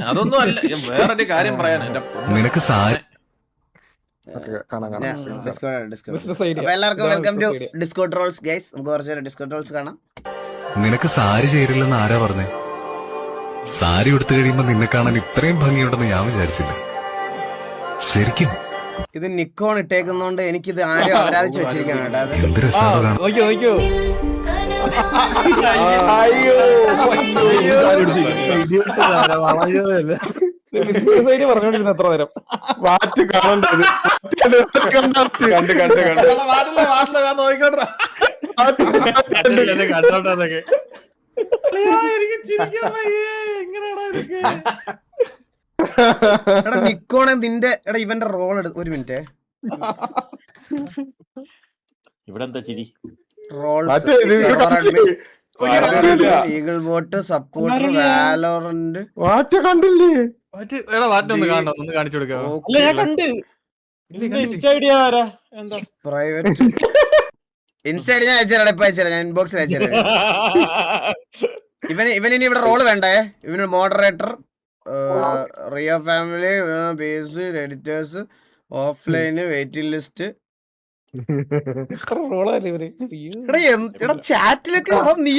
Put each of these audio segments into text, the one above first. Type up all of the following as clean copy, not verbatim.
അതൊന്നും അല്ല, വേറൊരു കാര്യം പറയാൻ. നിനക്ക് സാരി എല്ലാവർക്കും welcome to Disco Trolls guys. നമുക്ക് കുറച്ച് ഡിസ്കോ ട്രോൾസ് കാണാം. നിനക്ക് സാരി ചേരില്ലെന്ന് ആരാ പറഞ്ഞേ? സാരി ഉടുത്തു കഴിയുമ്പോ നിന്നെ കാണാൻ ഇത്രയും ഭംഗിയുണ്ടെന്ന് ഞാൻ വിചാരിച്ചില്ല. ശരിക്കും ഇത് നിക്കോൺ ഇട്ടേക്കുന്നോണ്ട് എനിക്കിത് ആരും അപരാധിച്ചു വെച്ചിരിക്കണം കേട്ടോ. എന്ത് രസമാണ് കാണാൻ. പറഞ്ഞോണ്ടിരുന്ന എത്ര നേരം കണ്ടോട്ടൊക്കെ. എടാ നിക്കോണെ നിന്റെ എടാ ഇവന്റെ റോൾ എടുത്ത് ഒരു മിനിറ്റ്. ഇവിടെ എന്താ ചിരി? Role eagle bot supporter Valorant കണ്ടില്ലേ? കാണിച്ചു കൊടുക്കാം. പ്രൈവറ്റ് ഇൻസൈഡ് ഞാൻ അയച്ചുതരാം. ഇപ്പൊ അയച്ചുതരാം, ഞാൻ ഇൻബോക്സിൽ അയച്ചുതരാം. ഇവന് ഇനി ഇവിടെ റോള് വേണ്ടേ? ഇവന് moderator, Rio family, base, editors, offline, waiting list. ചാറ്റിലൊക്കെ നീ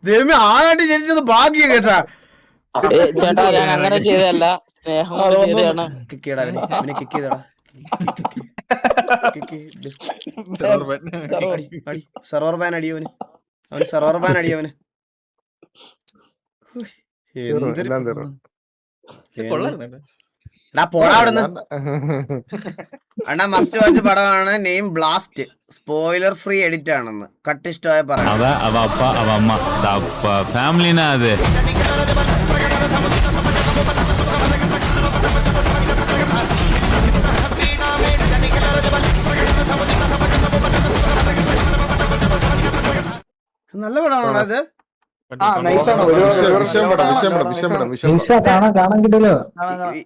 ദൈവമേ ആളായിട്ട് ജനിച്ചത് ഭാഗ്യം കേട്ടാ. ചേട്ടാ ഞാൻ അങ്ങനെ ചെയ്തതല്ല, സ്നേഹം. സർവർ ബാൻ അടിയവന്, അവന് സർവർ ബാൻ അടിയവന്. അണ്ണാ മസ്റ്റ് വാച്ച് പടമാണ്. Name blast. Spoiler free edit ആണെന്ന്. കട്ട് ഇഷ്ടമായ പറയാം. നല്ല പടമാണോ അത്?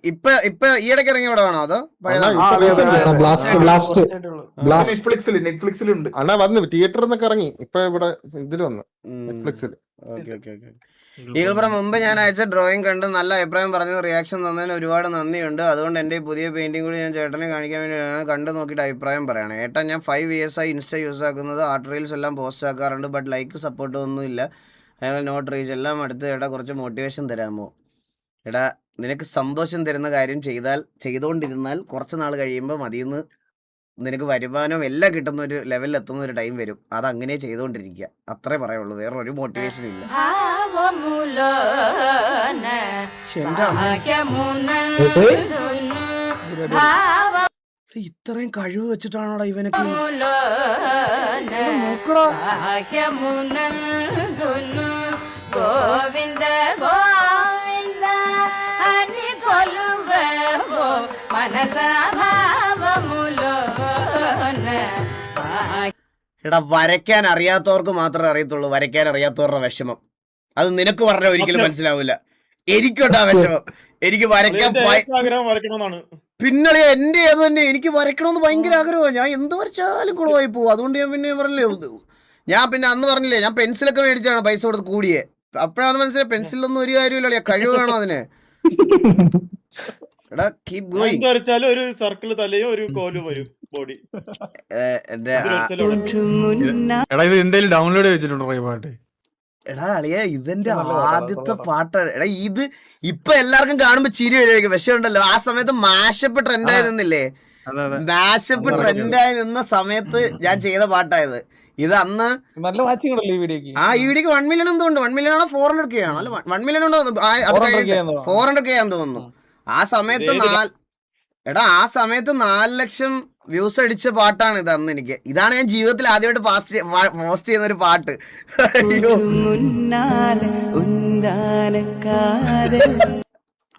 ഇപ്പൊ ഈയിടയ്ക്ക് ഇറങ്ങിയ പടമാണോ അതോ നെറ്റ്ഫ്ലിക്സിലുണ്ട്? അണ്ണാ വന്ന് തിയേറ്ററിൽ നിന്നൊക്കെ ഇറങ്ങി, ഇപ്പൊ ഇവിടെ ഇതിൽ വന്നു നെറ്റ്ഫ്ലിക്സിൽ. ഈഗിൾബ്രോ മുമ്പ് ഞാൻ അയച്ച ഡ്രോയിങ് കണ്ട് നല്ല അഭിപ്രായം പറഞ്ഞത്, റിയാക്ഷൻ തന്നതിന് ഒരുപാട് നന്ദിയുണ്ട്. അതുകൊണ്ട് എൻ്റെ പുതിയ പെയിന്റിംഗ് കൂടി ഞാൻ ചേട്ടനെ കാണിക്കാൻ വേണ്ടിയാണ്. കണ്ടു നോക്കിയിട്ട് അഭിപ്രായം പറയണേ. ഏട്ടാ ഞാൻ 5 years ആയി ഇൻസ്റ്റ യൂസ് ആക്കുന്നത്. ആർട്ട് റീൽസ് എല്ലാം പോസ്റ്റ് ആക്കാറുണ്ട്, ബട്ട് ലൈക്ക് സപ്പോർട്ട് ഒന്നുമില്ല. ഞങ്ങൾ നോട്ട് റീച്ച് എല്ലാം അടുത്ത്. ഏട്ടാ കുറച്ച് മോട്ടിവേഷൻ തരാമോ? എടാ നിനക്ക് സന്തോഷം തരുന്ന കാര്യം ചെയ്തുകൊണ്ടിരുന്നാൽ കുറച്ച് നാൾ കഴിയുമ്പോൾ മതിയെന്ന് നിനക്ക് വരുമാനം എല്ലാം കിട്ടുന്ന ഒരു ലെവലിൽ എത്തുന്ന ഒരു ടൈം വരും. അതങ്ങനെ ചെയ്തുകൊണ്ടിരിക്കുക, അത്രേ പറയുള്ളൂ. വേറെ ഒരു മോട്ടിവേഷൻ ഇല്ല. ഇത്രയും കഴിവ് വെച്ചിട്ടാണോടാ ഇവനൊക്കെ? നോക്കടാ ഗോവിന്ദ ഗോവിന്ദ ഹരി കൊലുവോ മനസാഭാവമുലോ. എടാ വരയ്ക്കാൻ അറിയാത്തവർക്ക് മാത്രമേ അറിയത്തുള്ളൂ വരയ്ക്കാൻ അറിയാത്തവരുടെ വിഷമം. അത് നിനക്ക് പറഞ്ഞാൽ ഒരിക്കലും മനസ്സിലാവില്ല. എനിക്കുണ്ടാ വിഷമം. എനിക്ക് വരയ്ക്കാൻ പിന്നളെ എന്റെ അത് തന്നെ. എനിക്ക് വരയ്ക്കണമെന്ന് ഭയങ്കര ആഗ്രഹമാണ്. ഞാൻ എന്ത് വരച്ചാലും കുളമായി പോകും. അതുകൊണ്ട് ഞാൻ പിന്നെ പറഞ്ഞില്ലേ, ഞാൻ പിന്നെ അന്ന് പറഞ്ഞില്ലേ ഞാൻ പെൻസിലൊക്കെ മേടിച്ചാണ് പൈസ കൊടുത്ത് കൂടിയേ. അപ്പോഴാണ് മനസ്സിലായി പെൻസിലൊന്നും ഒരു കാര്യമില്ല, കഴിവ് വേണം അതിന്. എടാ കീപ് ഗോയിങ്. ഒരു സർക്കിൾ തലയും ഒരു കോലും വരും ബോഡി. ഡൗൺലോഡ് വെച്ചിട്ടുണ്ടോ പാട്ട്? എടാ അളിയ ഇതെന്റെ ആദ്യത്തെ പാട്ടാണ്. എടാ ഇത് ഇപ്പൊ എല്ലാവർക്കും കാണുമ്പോ ചിരി വരുമായിരിക്കും, പക്ഷെ ഉണ്ടല്ലോ ആ സമയത്ത് മാഷപ്പ് ട്രെൻഡായി നിന്നില്ലേ? മാഷപ്പ് ട്രെൻഡായി നിന്ന സമയത്ത് ഞാൻ ചെയ്ത പാട്ടായത്. ഇത് അന്ന് നല്ല വാച്ചിങ് ഈ വീഡിയോക്ക്. ഈ വീഡിയോക്ക് 1 million എന്തോണ്ട്, 1 million ആണോ 400K ആണോ? അല്ല 1 million ഉണ്ടോ? 400K ആണെന്ന് തോന്നുന്നു. ആ സമയത്ത് എടാ ആ സമയത്ത് 4 ലക്ഷം വ്യൂസ് അടിച്ച പാട്ടാണ് ഇത് അന്ന് എനിക്ക്. ഇതാണ് ഞാൻ ജീവിതത്തിൽ ആദ്യമായിട്ട് പോസ്റ്റ് ചെയ്യുന്ന ഒരു പാട്ട്.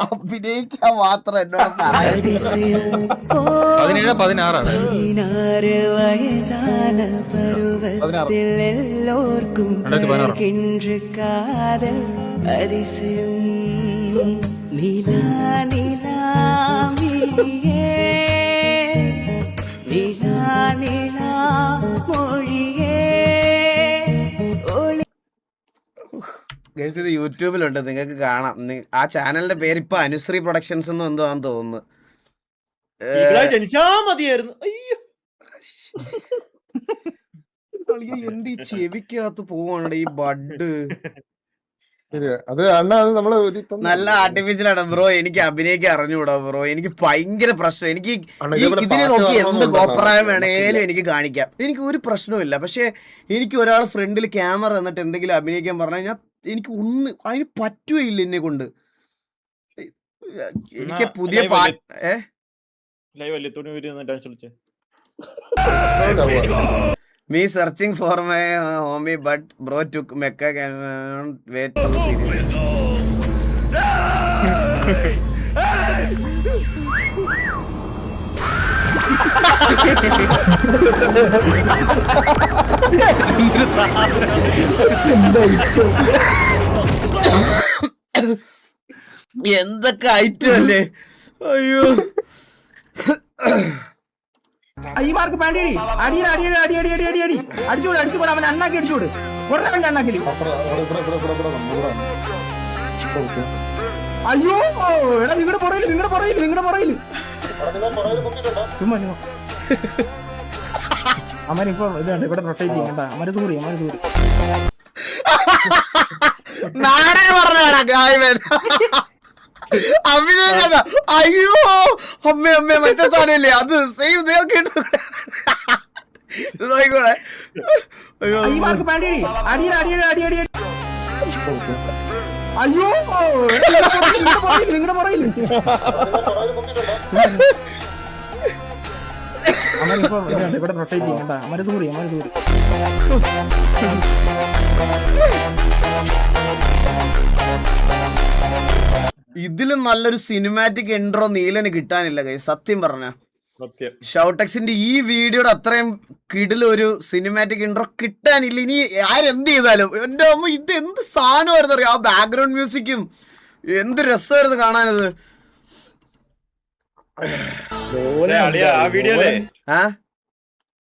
അഭിനയിക്കാൻ മാത്രം എന്നോട് ഗൈസ് ഇത് യൂട്യൂബിലുണ്ട്, നിങ്ങൾക്ക് കാണാം. ആ ചാനലിന്റെ പേര് ഇപ്പൊ അനുശ്രീ പ്രൊഡക്ഷൻസ് എന്ന് എന്തോ ആണെന്ന് തോന്നുന്നു. ജനിച്ചാ മതിയായിരുന്നു. അയ്യോ എന്റെ ഈ ചെവിക്കകത്ത് പോവാണ് ഈ ബഡ്. അത് അണ്ണാ അത് നമ്മള് നല്ല ആർട്ടിഫിഷ്യൽ ആണ് ബ്രോ. എനിക്ക് അഭിനയിക്കാൻ അറിഞ്ഞുകൂടാ ബ്രോ. എനിക്ക് ഭയങ്കര പ്രശ്നം. എനിക്ക് ഇതിനെ നോക്കി എന്ത് കോപ്രായം വേണേലും എനിക്ക് കാണിക്കാം, എനിക്ക് ഒരു പ്രശ്നവുമില്ല. പക്ഷെ എനിക്ക് ഒരാൾ ഫ്രണ്ടിൽ ക്യാമറ എന്നിട്ട് എന്തെങ്കിലും അഭിനയിക്കാൻ പറഞ്ഞു കഴിഞ്ഞാൽ എനിക്ക് അതിന് പറ്റുകയില്ല എന്നെ കൊണ്ട്. എനിക്ക് പുതിയ Me searching for my homie, but bro took Mecca way too serious. എന്തൊക്കെ ഐറ്റം അല്ലേ. അയ്യോ ഈ മാർക്ക് പാണ്ടിയടി അടിയടി അടിയടി അടിയടി അടിയടി അടി അടിച്ചോട് അടിച്ചുകൂടെ അവൻ അണ്ണാക്കി അടിച്ചോട് ഉടനെ അവന്റെ അണ്ണാക്കി. അയ്യോ എടാ നിങ്ങളുടെ പുറയില് ചുമ്മാ അമ്മനിപ്പോ ഇതുണ്ട് ഇവിടെ റൊട്ടേറ്റ് ചെയ്യണ്ട. അമ്മര് തൂറി നാടകം പറഞ്ഞാടാ ഗായവൻ. അഭിനയിച്ച അയ്യോ അമ്മ മറ്റേ സാധനല്ലേ അത് സെയിം നോക്കൂടെ. ഈ മാർക്ക് പാണ്ടിയടി അടിയടി അടിയടി അടിയടി അയ്യോ നിങ്ങളുടെ പുറയില് അമ്മനിപ്പോ ഇതുണ്ട് ഇവിടെ റൊട്ടേറ്റ് ചെയ്യണ്ട. അമ്മര് തൂറി ഇതിലും നല്ലൊരു സിനിമാറ്റിക് ഇൻട്രോ നീലന് കിട്ടാനില്ല കൈ, സത്യം പറഞ്ഞ. ഷൗടെക്സിന്റെ ഈ വീഡിയോയുടെ അത്രയും കിടിലൊരു സിനിമാറ്റിക് ഇൻട്രോ കിട്ടാനില്ല. ഇനി ആരെന്ത് ചെയ്താലും എന്റെ അമ്മ ഇത് എന്ത് സാധനമായിരുന്നു അറിയാം. ആ ബാക്ക്ഗ്രൗണ്ട് മ്യൂസിക്കും എന്ത് രസമായിരുന്നു കാണാനത്.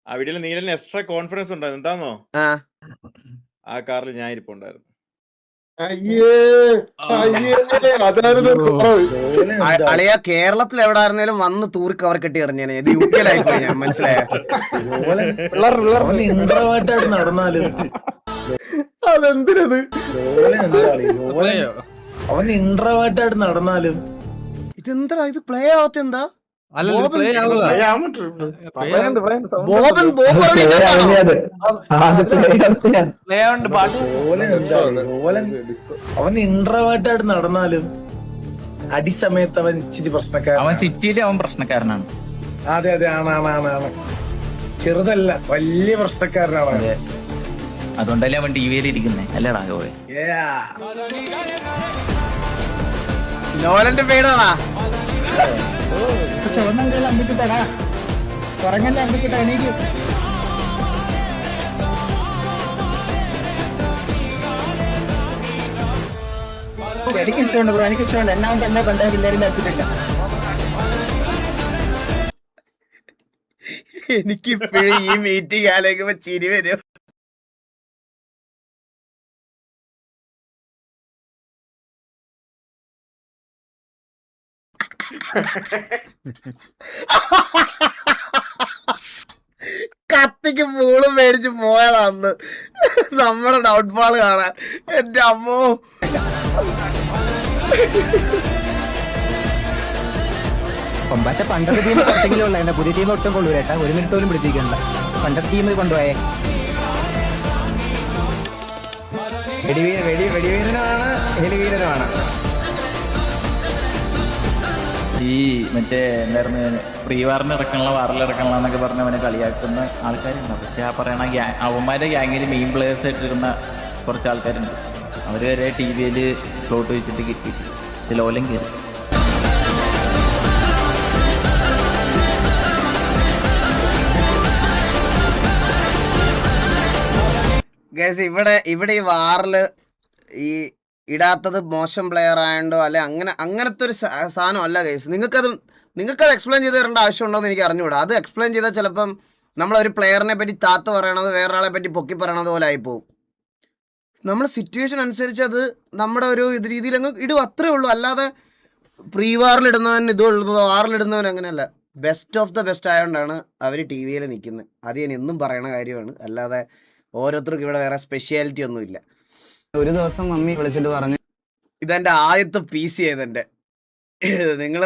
ആ വീഡിയോയില് നീലന് എക്സ്ട്രാ കോൺഫിഡൻസ് ഉണ്ടായിരുന്നു. എന്താന്നോ, ആ കാറിൽ ഞാൻ ഇരിപ്പുണ്ടായിരുന്നു. അളിയ കേരളത്തിൽ എവിടെ ആയിരുന്നാലും വന്ന് തൂറി കവർ കെട്ടി എറിഞ്ഞേനെ. ഇത് യു കെയിലായിപ്പോയി ഞാൻ, മനസ്സിലായ. നടന്നാലും അതെന്തിനത് അവൻ ഇൻട്രോവേർട്ടായിട്ട് നടന്നാലും ഇതെന്താ ഇത് പ്ലേ ആവത്തെ? എന്താ അവൻ ഇൻട്രോവേർട്ടായിട്ട് നടന്നാലും അടിസമയത്ത് അവൻ ഇച്ചിരി പ്രശ്നക്കാരൻ. അവൻ സിറ്റിയില് അവൻ പ്രശ്നക്കാരനാണ്. അതെ ആണ് ചെറുതല്ല, വലിയ പ്രശ്നക്കാരനാണ്. അതുകൊണ്ടല്ലേ അവൻ ടിവിയിൽ ഇരിക്കുന്നേ അല്ലേടാ. നോലന്റെ പേരാണാ ചുവന്ന അമ്പിക്കിട്ടടാ കുറങ്ങല്ല അമ്പിക്കിട്ട എണീക്ക്. എനിക്ക് ഇഷ്ടമുണ്ട് ബ്രോ, എനിക്ക് ഇഷ്ടമുണ്ട്. എന്നാ തന്നെ പണ്ടേ പിള്ളേരും വെച്ചിട്ടില്ല. എനിക്കിപ്പോഴും ഈ മീറ്റിംഗ് ആലോചിക്കുമ്പോ ചിരി വരും. കത്തിക്ക് പൂളും മേടിച്ച് പോയതാന്ന് നമ്മുടെ ഡൗട്ട്ഫാൾ കാണാൻ. എന്റെ അമ്മോ, കൊമ്പാച്ച പണ്ടത്തെ ടീം പുറത്തെങ്കിലും എന്റെ പുതിയ ടീം ഒട്ടും കൊള്ളൂരേട്ടാ. 1 മിനിറ്റ് പോലും പിടിച്ചിരിക്കണ്ട. പണ്ടത്തെ ടീം കൊണ്ടുപോയേ. വെടിവീരനാണ് ഹെലിവീരനാണ്. ഈ മറ്റേ എന്തായിരുന്നു ഫ്രീ വാറിന് ഇറക്കണ വാറിലിറക്കണ എന്നൊക്കെ പറഞ്ഞ് അവനെ കളിയാക്കുന്ന ആൾക്കാരുണ്ട്. പക്ഷെ ആ പറയണ അവന്മാരുടെ ഗ്യാങ്ങിൽ മെയിൻ പ്ലേയേഴ്സ് ആയിട്ടിരുന്ന കുറച്ച് ആൾക്കാരുണ്ട്. അവർ വരെ ടി വിയിൽ ഫ്ലോട്ട് വെച്ചിട്ട് കിട്ടി ലോലം കയറി. ഗൈസ് ഇവിടെ ഈ വാറില് ഈ ഇടാത്തത് മോശം പ്ലെയർ ആയതുകൊണ്ടോ അല്ലെ അങ്ങനത്തെ ഒരു സാധനം അല്ല ഗൈസ്. നിങ്ങൾക്കത് എക്സ്പ്ലെയിൻ ചെയ്ത് തരേണ്ട ആവശ്യമുണ്ടോ എന്ന് എനിക്ക് അറിഞ്ഞുകൂടാ. അത് എക്സ്പ്ലെയിൻ ചെയ്താൽ ചിലപ്പം നമ്മളൊരു പ്ലെയറിനെ പറ്റി താത്ത് പറയണത് വേറൊരാളെ പറ്റി പൊക്കി പറയണത് പോലെ ആയിപ്പോവും. നമ്മൾ സിറ്റുവേഷൻ അനുസരിച്ച് അത് നമ്മുടെ ഒരു ഇത് രീതിയിൽ അങ്ങ് ഇടും, അത്രേ ഉള്ളൂ. അല്ലാതെ പ്രീ വാറിലിടുന്നവൻ ഇതുള്ളൂ, വാറിലിടുന്നവൻ അങ്ങനെയല്ല. ബെസ്റ്റ് ഓഫ് ദ ബെസ്റ്റ് ആയതുകൊണ്ടാണ് അവർ ടി വിയിൽ നിൽക്കുന്നത്. അത് ഞാൻ എന്നും പറയണ കാര്യമാണ്. അല്ലാതെ ഓരോരുത്തർക്കും ഇവിടെ വേറെ സ്പെഷ്യാലിറ്റി ഒന്നുമില്ല. ഒരു ദിവസം മമ്മി വിളിച്ചിട്ട് പറഞ്ഞു, ഇതെൻ്റെ ആദ്യത്തെ PC ആയതെൻ്റെ. നിങ്ങൾ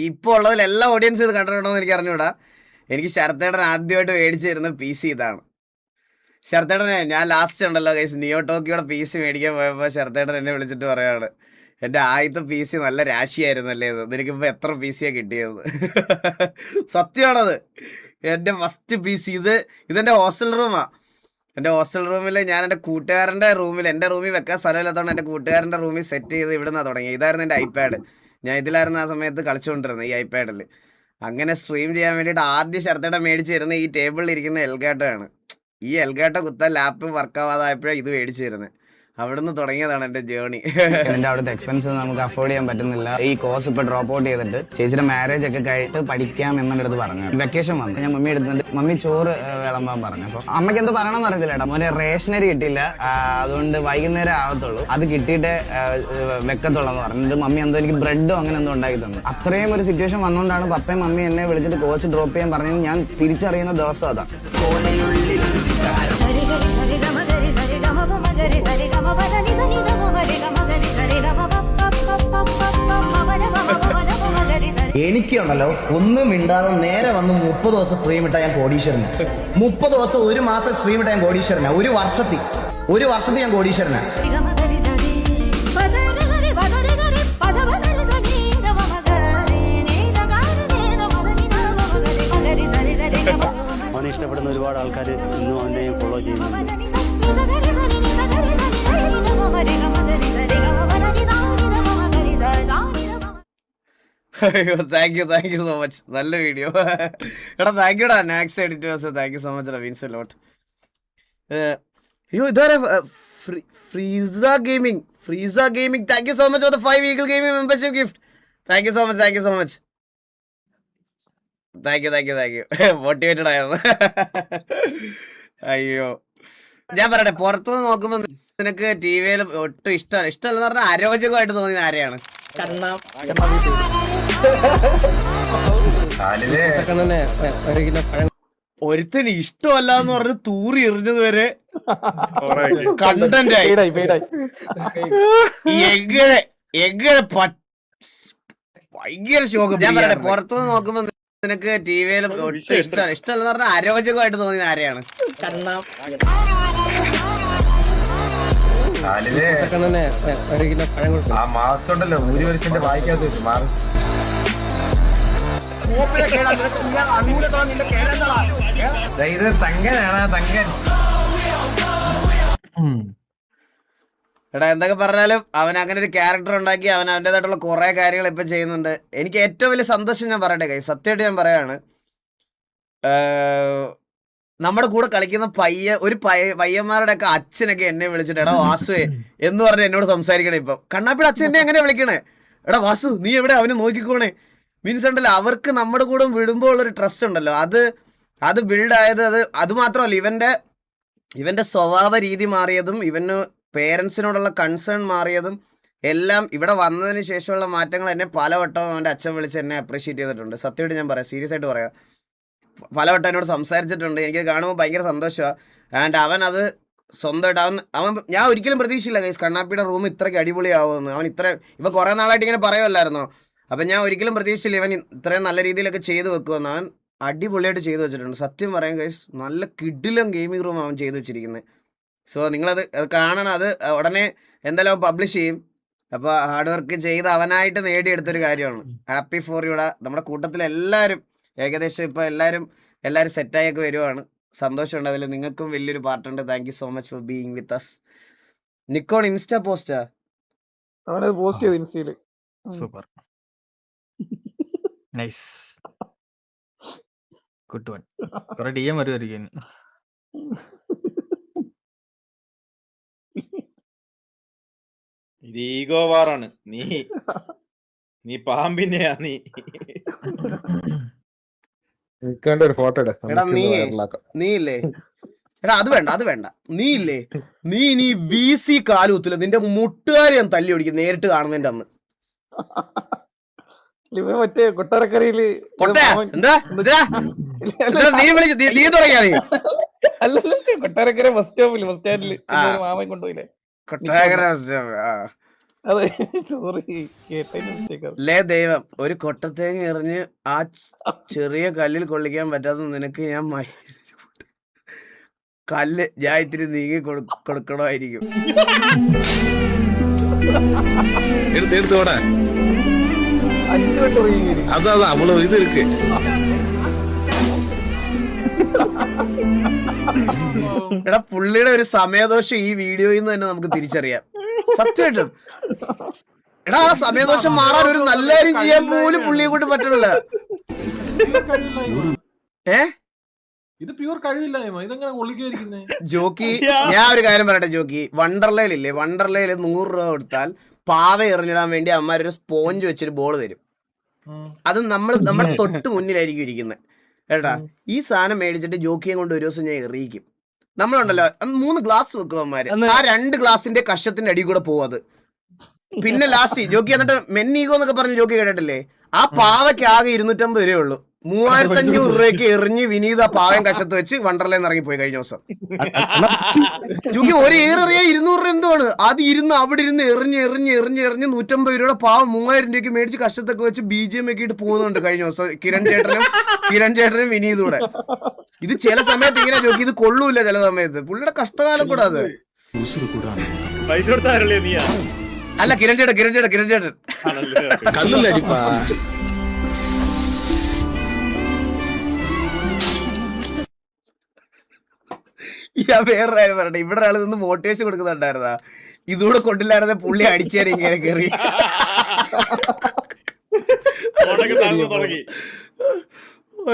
ഇപ്പോൾ ഉള്ളതിൽ എല്ലാ ഓഡിയൻസും ഇത് കണ്ടിട്ടുണ്ടോ എന്ന് എനിക്ക് അറിഞ്ഞൂടാ. എനിക്ക് ശരത്തേടൻ ആദ്യമായിട്ട് മേടിച്ചു തരുന്ന PC ഇതാണ്. ശരത്തേടനെ ഞാൻ ലാസ്റ്റ് ഉണ്ടല്ലോ ഗൈസ് നിയോ ടോക്കിയോടെ PC മേടിക്കാൻ പോയപ്പോൾ ശരത്തേടൻ എന്നെ വിളിച്ചിട്ട് പറയാണ്, എൻ്റെ ആദ്യത്തെ PC നല്ല രാശിയായിരുന്നല്ലേ ഇത്, നിനക്കിപ്പോൾ എത്ര PCയാണ് കിട്ടിയത്? സത്യമാണത്. എൻ്റെ ഫസ്റ്റ് PC ഇതെൻ്റെ ഹോസ്റ്റൽ റൂമാണ്. എൻ്റെ ഹോസ്റ്റൽ റൂമിൽ ഞാൻ എൻ്റെ കൂട്ടുകാരൻ്റെ റൂമിൽ, എൻ്റെ റൂമിൽ വെക്കാൻ സ്ഥലമില്ലാത്തതുകൊണ്ട് എൻ്റെ കൂട്ടുകാരൻ്റെ റൂമിൽ സെറ്റ് ചെയ്ത് ഇവിടെ നിന്നാണ് തുടങ്ങി. ഇതായിരുന്നു എൻ്റെ iPad. ഞാൻ ഇതിലായിരുന്നു ആ സമയത്ത് കളിച്ചുകൊണ്ടിരുന്നത്, ഈ iPad-ൽ. അങ്ങനെ സ്ട്രീം ചെയ്യാൻ വേണ്ടിയിട്ട് ആദ്യം ശരത്തേട മേടിച്ച് തരുന്നത് ഈ ടേബിളിൽ ഇരിക്കുന്ന എൽഗാട്ടോ ആണ്. ഈ എൽഗാട്ടോ കുത്താൻ ലാപ്പ് വർക്കാവാതായപ്പോഴാണ് ഇത് മേടിച്ച് തരുന്നത്. അവിടുന്ന് തുടങ്ങിയതാണ് എൻ്റെ ജേണി. എൻ്റെ അവിടുത്തെ എക്സ്പെൻസ് നമുക്ക് അഫോർഡ് ചെയ്യാൻ പറ്റുന്നില്ല. ഈ കോഴ്സ് ഇപ്പോൾ ഡ്രോപ്പ് ഔട്ട് ചെയ്തിട്ട് ചേച്ചിയുടെ മാരേജ് ഒക്കെ കഴിഞ്ഞിട്ട് പഠിക്കാം എന്നെ അടുത്ത് പറഞ്ഞു. വെക്കേഷൻ വന്നു, ഞാൻ മമ്മി എടുത്തിട്ട് മമ്മി ചോറ് വിളമ്പാൻ പറഞ്ഞു. അപ്പോൾ അമ്മയ്ക്ക് എന്ത് പറയണമെന്ന് അറിയത്തില്ല കേട്ടോ. മോനെ റേഷനറി കിട്ടിയില്ല, അതുകൊണ്ട് വൈകുന്നേരം ആവത്തുള്ളൂ, അത് കിട്ടിയിട്ട് വെക്കത്തുള്ളൂ എന്ന് പറഞ്ഞിട്ട് മമ്മി എന്തോ എനിക്ക് ബ്രെഡോ അങ്ങനെ എന്തോ ഉണ്ടാക്കി തന്നു. അത്രയും ഒരു സിറ്റുവേഷൻ വന്നുകൊണ്ടാണ് പപ്പയും മമ്മി എന്നെ വിളിച്ചിട്ട് കോഴ്സ് ഡ്രോപ്പ് ചെയ്യാൻ പറഞ്ഞത്. ഞാൻ തിരിച്ചറിയുന്ന ദിവസം അതാ. എനിക്കുണ്ടല്ലോ ഒന്നും മിണ്ടാതെ നേരെ വന്ന് 30 ദിവസം സ്ട്രീം ഇട്ടാൽ ഞാൻ കോടീശ്വരനാ. 30 ദിവസം, 1 മാസം സ്ട്രീം ഇട്ടാൽ ഞാൻ കോടീശ്വരനാ. ഒരു വർഷത്തിൽ ഞാൻ കോടീശ്വരനാ. അവനെ ഇഷ്ടപ്പെടുന്ന ഒരുപാട് ആൾക്കാർ ഇന്നും അവനെ ഫോളോ ചെയ്യുന്നുണ്ട്. അയ്യോ താങ്ക് യു സോ മച്ച്. നല്ല വീഡിയോ എടാ. താങ്ക് യുടാ നാക്സ് editors. Thank you so much. Means a lot. അയ്യോ ഇതാരെ ഫ്രീസ gaming thank you so much for the 5 eagle gaming membership gift. Thank you so much. Thank you motivated ആയിരുന്നു. അയ്യോ ഞാൻ പറയട്ടെ, പുറത്തുനിന്ന് നോക്കുമ്പോ നിനക്ക് TV-യിൽ ഒട്ടും ഇഷ്ടമല്ലെന്ന് പറഞ്ഞാൽ അരോചകമായിട്ട് തോന്നിയത് ആരെയാണ്? ഒരുത്തിന് ഇഷ്ടമല്ല എന്ന് പറഞ്ഞ് തൂറി എറിഞ്ഞത് വരെ കണ്ടന്റ് ആയി. എങ്ങനെ ഭയങ്കര ശോകം. ഞാൻ പറയട്ടെ, പുറത്തുനിന്ന് നോക്കുമ്പോ നിനക്ക് TV-യിൽ ഒട്ടും ഇഷ്ടമല്ലെന്ന് പറഞ്ഞാൽ അരോചകമായിട്ട് തോന്നിയത് ആരെയാണ്? ആ മാസ്ക് ഉണ്ടല്ലോ, ഊരി വലിച്ചിന്റെ വായിക്കാത്ത വെച്ചു മാറി. ഇത് തങ്കനാണ്, തങ്കൻ. എടാ എന്തൊക്കെ പറഞ്ഞാലും അവൻ അങ്ങനെ ഒരു ക്യാരക്ടർ ഉണ്ടാക്കി അവൻ അവൻ്റെതായിട്ടുള്ള കുറെ കാര്യങ്ങൾ ഇപ്പൊ ചെയ്യുന്നുണ്ട്. എനിക്ക് ഏറ്റവും വലിയ സന്തോഷം ഞാൻ പറയട്ടെ കൈ, സത്യമായിട്ട് ഞാൻ പറയാണ്, നമ്മുടെ കൂടെ കളിക്കുന്ന പയ്യന്മാരുടെ ഒക്കെ അച്ഛനൊക്കെ എന്നെ വിളിച്ചിട്ട് എടാ വാസുവേ എന്ന് പറഞ്ഞ് എന്നോട് സംസാരിക്കണേ. ഇപ്പം കണ്ണാപ്പിയുടെ അച്ഛൻ എന്നെ എങ്ങനെ വിളിക്കണേ, എടാ വാസു നീ എവിടെ, അവനെ നോക്കിക്കോണേ. മീൻസ് ഉണ്ടല്ലോ, അവർക്ക് നമ്മുടെ കൂടെ വിടുമ്പോൾ ഉള്ളൊരു ട്രസ്റ്റ് ഉണ്ടല്ലോ, അത് ബിൽഡായത്. അത് മാത്രമല്ല, ഇവന്റെ സ്വഭാവ രീതി മാറിയതും ഇവന് പേരൻസിനോടുള്ള കൺസേൺ മാറിയതും എല്ലാം ഇവിടെ വന്നതിന് ശേഷമുള്ള മാറ്റങ്ങൾ എന്നെ പലവട്ടം അവൻ്റെ അച്ഛൻ വിളിച്ച് എന്നെ അപ്രീഷിയേറ്റ് ചെയ്തിട്ടുണ്ട്. സത്യമായിട്ട് ഞാൻ പറയാം, സീരിയസ് ആയിട്ട് പറയാം, പലവട്ടം എന്നോട് സംസാരിച്ചിട്ടുണ്ട്. എനിക്ക് കാണുമ്പോൾ ഭയങ്കര സന്തോഷമാണ്. ആൻഡ് അവൻ അത് സ്വന്തമായിട്ട് ഞാൻ ഒരിക്കലും പ്രതീക്ഷയില്ല ഗൈസ് കണ്ണാപ്പിയുടെ റൂം ഇത്രയ്ക്ക് അടിപൊളിയാവുമെന്ന്. അവൻ ഇപ്പം കുറേ നാളായിട്ട് ഇങ്ങനെ പറയുമല്ലായിരുന്നോ. അപ്പം ഞാൻ ഒരിക്കലും പ്രതീക്ഷയില്ല ഇവൻ ഇത്രയും നല്ല രീതിയിലൊക്കെ ചെയ്തു വെക്കുമെന്ന്. അവൻ അടിപൊളിയായിട്ട് ചെയ്തു വെച്ചിട്ടുണ്ട്. സത്യം പറയാം ഗൈസ്, നല്ല കിഡിലും ഗെയിമിംഗ് റൂം അവൻ ചെയ്തു വെച്ചിരിക്കുന്നത്. സോ നിങ്ങളത് കാണണം. അത് ഉടനെ എന്തായാലും പബ്ലിഷ് ചെയ്യും. അപ്പോൾ ഹാർഡ് വർക്ക് ചെയ്ത് അവനായിട്ട് നേടിയെടുത്തൊരു കാര്യമാണ്. ഹാപ്പി ഫോർ യുടാ. നമ്മുടെ കൂട്ടത്തിലെല്ലാവരും ഏകദേശം ഇപ്പോൾ എല്ലാവരും സെറ്റായൊക്കെ വരുവാണ്. സന്തോഷമുണ്ട് അതിൽ. നിങ്ങൾക്കും വലിയൊരു പാർട്ടുണ്ട്. Thank you so much for being with us. Nikon insta പോസ്റ്റാ അവനത് പോസ്റ്റ് ചെയ്ത് ഇൻസ്റ്റയില്. Super, nice, good one. കുറെ DM വരുമായിരിക്കും. ഇത് ഈഗോ വാറാണ്. നീ പാമ്പിനെയാ നീ. ഒരു ഫോട്ടോ എടാ നീ ഇല്ലേ എടാ അത് വേണ്ട നീ ഇല്ലേ, നീ ഇനി VC കാലുത്തില്ല, നിന്റെ മുട്ടുകാരി ഞാൻ തല്ലി ഓടിക്കും നേരിട്ട് കാണുന്നതിന്റെ അന്ന്. മറ്റേ കൊട്ടാരക്കരയില് എന്താ നീ വിളിച്ചു നീ തുടങ്ങിയാ നീ അല്ലല്ല കൊട്ടാരക്കര ബസ് സ്റ്റാൻഡില് മാമൻ കൊണ്ടുപോയില്ലേ കൊട്ടാരക്കര. അതെ സോറി മിസ്റ്റേക്ക്. ലേ ദൈവം, ഒരു കൊട്ടത്തേങ്ങ എറിഞ്ഞ് ആ ചെറിയ കല്ലിൽ കൊള്ളിക്കാൻ പറ്റാത്ത നിനക്ക് ഞാൻ കല്ല് ഞാൻ ഇത്തിരി നീങ്ങി കൊടുക്കണമായിരിക്കും. എടുത്തോടെ അതാ അവള് ഇത് ഇருக்கு. എടാ പുള്ളിയുടെ ഒരു സമയദോഷം ഈ വീഡിയോയിൽ നിന്ന് തന്നെ നമുക്ക് തിരിച്ചറിയാം. സത്യമായിട്ടും എടാ ആ സമയദോഷം മാറാൻ ഒരു നല്ല കാര്യം ചെയ്യാൻ പോലും പുള്ളിയെ കൊണ്ട് പറ്റണില്ല. ഇത് പ്യൂർ കഴിവില്ലായ്മ. ഇതെങ്ങനെ ഒളിക്കായിരിക്കുന്നേ ജോക്കി? ഞാൻ ഒരു കാര്യം പറയട്ടെ ജോക്കി, വണ്ടർലയിലില്ലേ, വണ്ടർലയിൽ 100 രൂപ കൊടുത്താൽ പാവ എറിഞ്ഞിടാൻ വേണ്ടി അമ്മമാരൊരു സ്പോഞ്ച് വെച്ചൊരു ബോൾ തരും. അതും നമ്മുടെ തൊട്ട് മുന്നിലായിരിക്കും ഇരിക്കുന്നത് കേട്ടാ. ഈ സാധനം മേടിച്ചിട്ട് ജോക്കിയെ കൊണ്ട് ഒരു ദിവസം ഞാൻ എറിയിക്കും. നമ്മളുണ്ടല്ലോ 3 ഗ്ലാസ് വെക്കും അമ്മമാര്, ആ 2 ഗ്ലാസിന്റെ കഷത്തിന്റെ അടി കൂടെ പോകും അത്. പിന്നെ ലാസ്റ്റ് ജോക്കി എന്നിട്ട് മെന്നീഗോ എന്നൊക്കെ പറഞ്ഞ് ജോക്കി കേട്ടിട്ടില്ലേ, ആ പാവയ്ക്ക് ആകെ 250 രൂപയേ ഉള്ളൂ. 3500 രൂപയ്ക്ക് എറിഞ്ഞ് വിനീത പാവം കഷത്ത് വെച്ച് വണ്ടർലയിൽ ഇറങ്ങിപ്പോയി കഴിഞ്ഞ ദിവസം. ജോക്കി ഒരു ഏറിയാ 200 രൂപ എന്തുവാണ്, അത് അവിടെ ഇരുന്ന് എറിഞ്ഞ് 150 രൂപയുടെ പാവം 3000 രൂപയ്ക്ക് മേടിച്ച് കഷത്തൊക്കെ വെച്ച് BGM ഒക്കെ ഇട്ട് പോകുന്നുണ്ട് കഴിഞ്ഞ ദിവസം കിരൺ ചേട്ടനും വിനീതൂടെ. ഇത് ചില സമയത്ത് ഇങ്ങനെ ജോക്കി ഇത് കൊള്ളൂല്ല, ചില സമയത്ത് പുള്ളിയുടെ കഷ്ടകാലം കൂടെ അത്. പൈസ കൊടുത്താരല്ലേ നീയാ? അല്ല കിരൺ ചേട്ടൻ കല്ലടിപ്പാ. ഞാൻ വേറെ കാര്യം പറയട്ടെ, ഇവിടെ ഒരാൾ നിന്ന് മോട്ടിവേഷൻ കൊടുക്കുന്നുണ്ടായിരുന്നാ, ഇതുകൂടെ കൊണ്ടില്ലായിരുന്നെ പുള്ളി അടിച്ചേരെ ഇങ്ങനെ കയറി.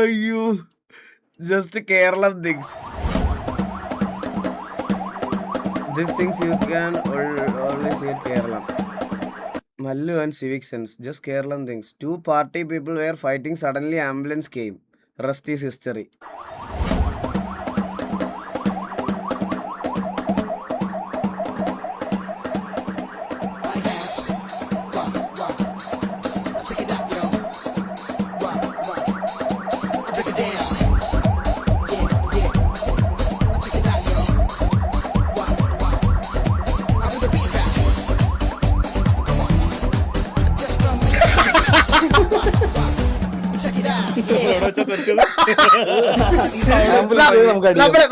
അയ്യോ, just Keralam things. These things you can only see at Kerala. Mallu and civic sense, just Kerala things. 2 party people were fighting, suddenly ambulance came. Rest is history.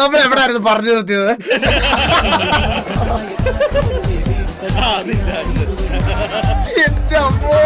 നമ്മൾ എവിടെയായിരുന്നു പറഞ്ഞു നിർത്തിയത്? എന്റെ അമ്മോ,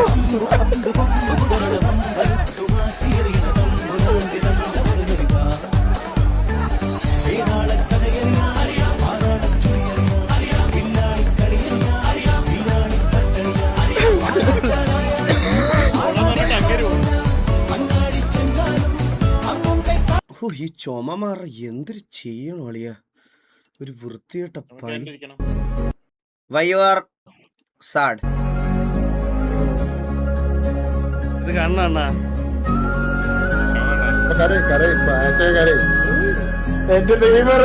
ഈ ചുമ മാറ എന്തൊരു ചെയ്യണോ അളിയ, ഒരു വൃത്തികെട്ട പനി. Why you are sad? ഇത് കാണണ എന്റെ ദൈവം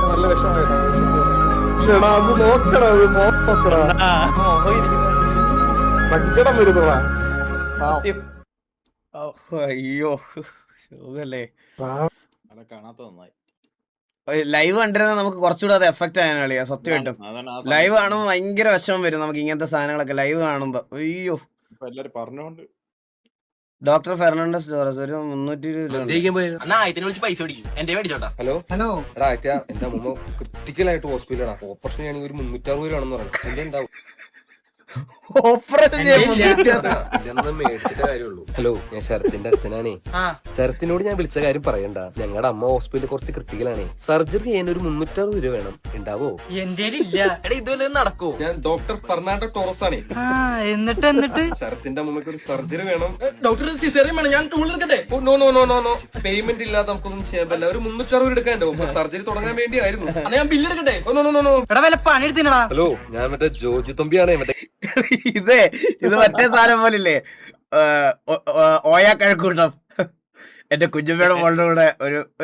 നല്ല വിഷമം. അത് നോക്കടാ, സങ്കടം വരുന്നതാ. അയ്യോ ശോകല്ലേ. കാണാത്ത നന്നായി. ലൈവ് കണ്ടിരുന്ന നമുക്ക് കുറച്ചുകൂടെ അത് എഫക്റ്റ് ആയാലും കളിയാ സത്യമായിട്ടും. ലൈവ് കാണുമ്പോ ഭയങ്കര വിഷമം വരും നമുക്ക് ഇങ്ങനത്തെ സാധനങ്ങളൊക്കെ ലൈവ് കാണുമ്പോ. അയ്യോ എല്ലാരും പറഞ്ഞോണ്ട്. ഡോക്ടർ ഫെർണാണ്ടസ് ഡോറസ് ഒരു 320 ഹലോ ഹലോ എടാ എന്റെ അമ്മ ക്രിട്ടിക്കലായിട്ട് ഹോസ്പിറ്റലാണ്. ഓപ്പറേഷൻ ചെയ്യണമെങ്കിൽ ഒരു 360 രൂപയാണെന്ന് പറഞ്ഞു. എന്റെ ഉണ്ടാവും മേടിച്ചിട്ട കാര്യമുള്ളൂ. ഹലോ, ഞാൻ ശരത്തിന്റെ അച്ഛനാണേ. ശരത്തിനോട് ഞാൻ വിളിച്ച കാര്യം പറയണ്ട. ഞങ്ങളുടെ അമ്മ ഹോസ്പിറ്റലിൽ കുറച്ച് ക്രിട്ടിക്കലാണേ. സർജറി ചെയ്യാൻ ഒരു 360 രൂപ വേണം. ഉണ്ടാവോ? എന്റെ ഇതുവരെ നടക്കോ? ഞാൻ ഡോക്ടർ ഫെർണാണ്ടോ ടോറസ് ആണേ. എന്നിട്ട് ശരത്തിന്റെ അമ്മക്ക് ഒരു സർജറി വേണം. ഡോക്ടർ സിസേറിയൻ വേണം. ഞാൻ ടൂൾ എടുക്കട്ടെ? No no no no no, payment ഇല്ലാതെ നമുക്കൊന്നും ചെയ്യാൻ പറ്റില്ല. ഒരു 360 എടുക്കാണ്ടോ? സർജറി തുടങ്ങാൻ വേണ്ടിയായിരുന്നു. ഞാൻ ബില്ല് എടുക്കട്ടെ? No no no. പണി എടുത്തിനടാ. ഹലോ, ഞാൻ മറ്റേ ജോജി തുമ്പിയാണേ. മറ്റേ ഇത് മറ്റേ സാധനം പോലില്ലേ, ഓയാ കഴക്കൂട്ടം. എന്റെ കുഞ്ഞമ്മയുടെ മോളുടെ കൂടെ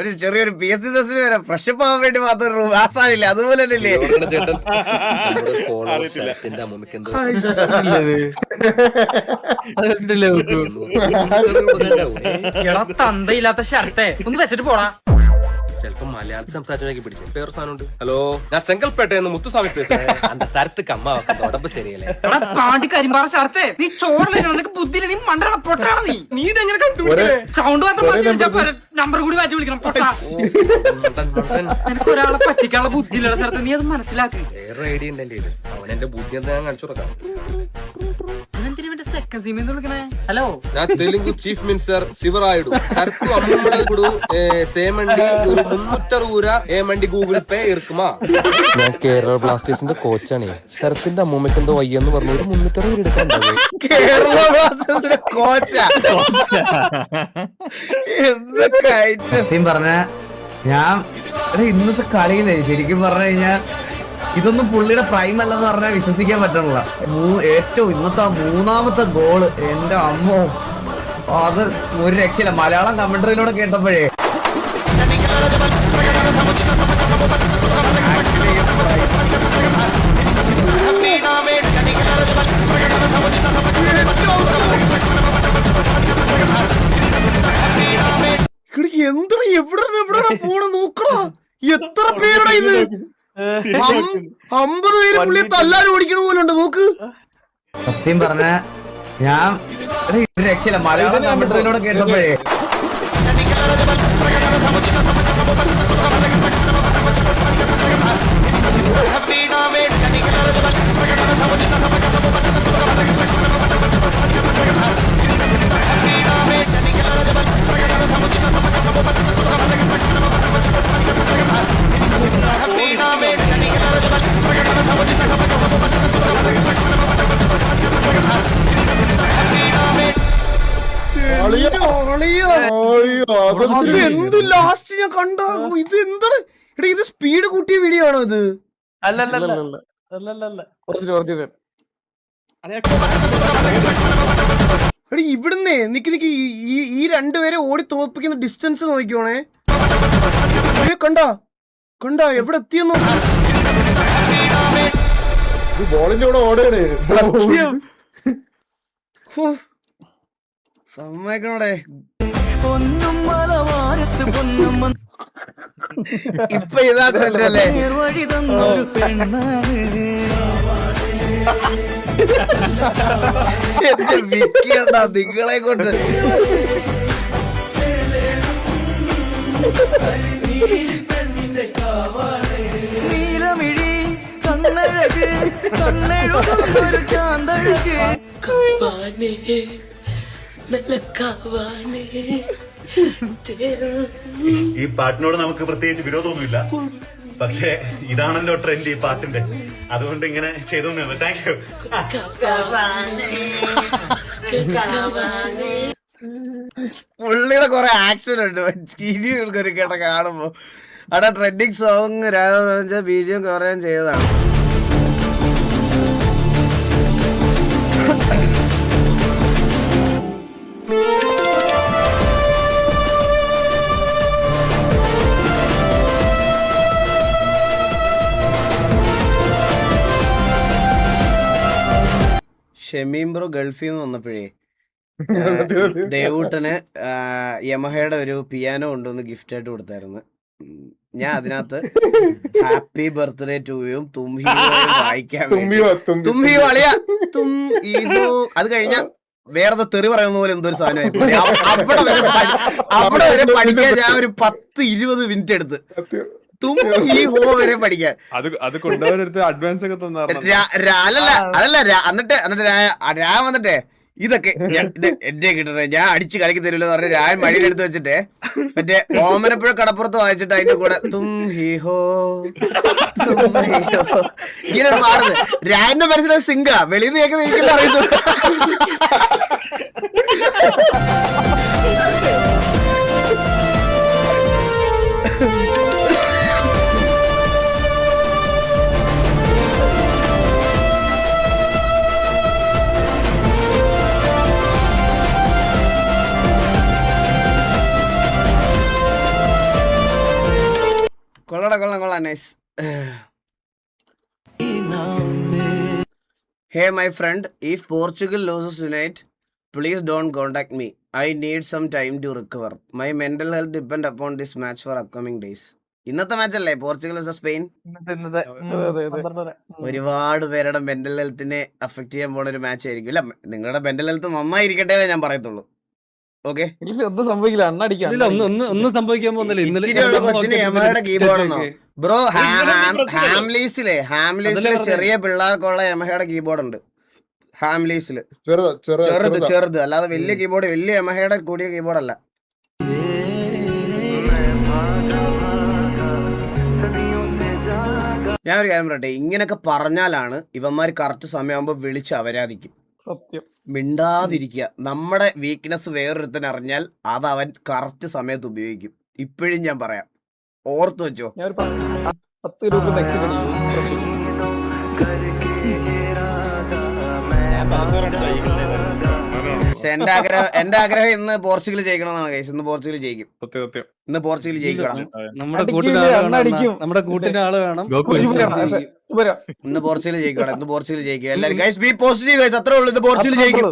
ഒരു ചെറിയൊരു PSC ടെസ്റ്റിന് വരെ ഫ്രഷപ്പ് ആവാൻ വേണ്ടി മാത്രം ഒരു ആസാനില്ല, അതുപോലെ തന്നെയല്ലേ? തന്തയില്ലാത്ത ഷർട്ടേ ഒന്ന് വെച്ചിട്ട് പോടാ. ചിലപ്പോ മലയാളത്തിൽ സംസാരിച്ചു പിടിച്ചു വേറെ സാധനമുണ്ട്. ഹലോ, ഞാൻ സെങ്കൽപേട്ടയെന്ന് മുത്തുസ്വാമി പേசுறேன். സ്ഥലത്ത് കമ്മ ഉടമ്പ് ശരിയല്ലേ? പാണ്ടി കരിമ്പാറ ഷർട്ടേ, നീ ചോറിലേക്ക് ബുദ്ധിയില്ല, നീ മണ്ടണ പൊട്ടാണ്. നീ ഇതെങ്ങനെ കണ്ടുപിടിച്ചേ? സൗണ്ട് മാത്രം നമ്പർ കൂടി മാറ്റി വിളിക്കണം പൊട്ടാ. നിനക്ക് ഒരാളെ പറ്റിക്കാനുള്ള ബുദ്ധിയില്ല സ്ഥലത്ത്, നീ അത് മനസ്സിലാക്കി. വേറെ ഐഡിയ ഉണ്ട് എന്റെ അവൻ എന്റെ ബുദ്ധി എന്താ ഞാൻ കാണിച്ചു കൊടുക്കാം. ഹലോ, ഞാൻ തെലുങ്ക് ചീഫ് മിനിസ്റ്റർ ശിവറായിഡു സരക്ക് അമ്മൂടെ സേമണ്ടി ഒരു 360 ഏമണ്ടി ഗൂഗിൾ പേ ഇറക്കുമാ. ഞാൻ കേരള ബ്ലാസ്റ്റേഴ്സിന്റെ കോച്ചാണ്. ശരത്തിന്റെ അമ്മൂമ്മക്ക് എന്തോ വയ്യെന്ന് പറഞ്ഞു ഒരു 360 എടുക്കാൻ കേരള ബ്ലാസ്റ്റേഴ്സിന്റെ കോച്ചാ? സത്യം പറഞ്ഞ ഞാൻ ഇന്നത്തെ കളിയില്ലേ ശരിക്കും പറഞ്ഞു കഴിഞ്ഞാൽ ഇതൊന്നും പുള്ളിയുടെ പ്രൈം അല്ലെന്ന് പറഞ്ഞാൽ വിശ്വസിക്കാൻ പറ്റണില്ല. ഏറ്റവും ഇന്നത്തെ 3ാമത്തെ ഗോള് എന്റെ അമ്മോ, അത് ഒരു രക്ഷയില്ല. മലയാളം കമന്ററിയിലൂടെ കേട്ടപ്പോഴേ എന്താ എവിടെ പോണ നോക്കണോ, എത്ര പേരുടെ ഇത് 50 പേര് പുള്ളിയെ തല്ലാനും ഓടിക്കണ പോലുണ്ട് നോക്ക്. സത്യം പറഞ്ഞ ഞാൻ ഒരു രക്ഷയില്ല. മലയാളം കമന്ററിയിലൂടെ കേട്ടപ്പോഴേ എന്ത് ലാസ്റ്റ് ഞാൻ കണ്ടോ, ഇത് എന്താണ് എടാ, ഇത് സ്പീഡ് കൂട്ടിയ വീഡിയോ ആണോ ഇത്? ഇവിടുന്നേ നിക്ക് ഈ രണ്ടുപേരെ ഓടി തോപ്പിക്കുന്ന ഡിസ്റ്റൻസ് നോക്കിക്കോണേ. കണ്ടാ എവിടെ എത്തിയെന്നോ. ബോളിന്റെ കൂടെ ഓടേണ്. സമ്മതിക്കണോടെ. ഇപ്പൊ ഇതാ ട്രെൻഡല്ലേ? എന്റെ വിക്കിയണ്ട നിങ്ങളെ കൊണ്ട്. നീലമിഴി കണ്ണഴക് കണ്ണെഴുതൊരു ചാന്തഴക്. ഈ പാട്ടിനോട് നമുക്ക് പ്രത്യേകിച്ച് വിരോധമൊന്നുമില്ല, പക്ഷെ ഇതാണല്ലോ ട്രെൻഡ് ഈ പാട്ടിന്റെ, അതുകൊണ്ട് ഇങ്ങനെ ചെയ്തു. Thank you. പുള്ളിയുടെ കൊറേ ആക്ഷൻ ഉണ്ട് ചിരികൾക്കൊരു കേട്ട കാണുമ്പോ. അവിടെ ട്രെൻഡിങ് സോങ് രാഘവ ബീജിയം കുറെ ചെയ്തതാണ്. ഷമീം ബ്രോ ഗൾഫിൽ നിന്ന് വന്നപ്പോഴേ ദേവൂട്ടന് യമഹയുടെ ഒരു പിയാനോ കൊണ്ടുവന്ന് ഗിഫ്റ്റ് ആയിട്ട് കൊടുത്തായിരുന്നു. ഞാൻ അതിനകത്ത് ഹാപ്പി ബർത്ത്ഡേ ടു യും വായിക്കാൻ തുമ്പി വളിയ അത് കഴിഞ്ഞ വേറെ തെറി പറയുന്ന പോലെ എന്തൊരു സാധനമായി. അവിടെ വരെ പഠിക്കാൻ ഞാൻ ഒരു 10-20 മിനിറ്റ് എടുത്ത് ഈ ഹോ വരെ പഠിക്കാൻ. അതല്ല എന്നിട്ട് രാ വന്നിട്ടേ ഇതൊക്കെ എന്റെ കിട്ടണേ ഞാൻ അടിച്ചു കലക്കി തരുമല്ലോ എന്ന് പറഞ്ഞ രാൻ മടിയിലെടുത്ത് വെച്ചിട്ട് മറ്റേ ഓമനപ്പുഴ കടപ്പുറത്ത് വായിച്ചിട്ട് അതിന്റെ കൂടെ തും ഹി ഹോ ഇങ്ങനെ മാറുന്നത്. രാന്റെ മനസ്സിലായി സിംഗാ വെളിയിൽ നിന്ന് കേൾക്കുന്ന എനിക്കെല്ലാം അറിയുന്നു. nice. Hey my friend, if Portugal loses tonight, please don't contact me. I need some time to recover. My mental health depend upon this match for upcoming days. ഇന്നത്തെ മാച്ച് അല്ലേ പോർച്ചുഗൽ വേഴ്സസ് സ്പെയിൻ? ഒരുപാട് പേരുടെ mental ഹെൽത്തിനെ affect ചെയ്യാൻ പോണ ഒരു match ആയിരിക്കും. ഇല്ല, നിങ്ങളുടെ മെന്റൽ ഹെൽത്ത് നന്നായിരിക്കട്ടെ ഞാൻ പറയത്തുള്ളൂ. ഓക്കെ, ഒന്നും സംഭവിക്കില്ല, ഒന്നും സംഭവിക്കാൻ ഇച്ചിരിയുള്ള കൊച്ചിന് യമഹയുടെ കീബോർഡെന്നോ ബ്രോ? ഹാംലീസിലെ ചെറിയ പിള്ളേർക്കുള്ള യമഹയുടെ കീബോർഡ് ഉണ്ട്. ഹാംലീസില് ചെറുത്, അല്ലാതെ വലിയ കീബോർഡ്, വലിയ യമഹയുടെ കൂടിയ കീബോർഡ് അല്ല. ഞാൻ ഒരു കാര്യം പറയട്ടെ, ഇങ്ങനൊക്കെ പറഞ്ഞാലാണ് ഇവന്മാർ കറക്റ്റ് സമയമാകുമ്പോ വിളിച്ച് അവരാധിക്കും. സത്യം. മിണ്ടാതിരിക്കുക. നമ്മുടെ വീക്ക്നെസ് വേറൊരുത്തൻ അറിഞ്ഞാൽ അത് അവൻ കറക്റ്റ് സമയത്ത് ഉപയോഗിക്കും. ഇപ്പോഴും ഞാൻ പറയാം, ഓർത്തു വെച്ചോ. എന്റെ ആഗ്രഹം ഇന്ന് പോർച്ചുഗൽ ജയിക്കണമെന്നാണ് ഗൈസ്. ഇന്ന് പോർച്ചുഗൽ ജയിക്കും. ഇന്ന് പോർച്ചുഗൽ ജയിക്കണം. നമ്മുടെ കൂട്ടിന് ആള് വേണം. ഇന്ന് പോർച്ചുഗൽ ജയിക്കണം. ഇന്ന് പോർച്ചുഗൽ ജയിക്കും. എല്ലാവരും ഗൈസ് ബി പോസിറ്റീവ് ഗൈസ്. അത്രേ ഉള്ളൂ. ഇന്ന് പോർച്ചുഗൽ ജയിക്കും.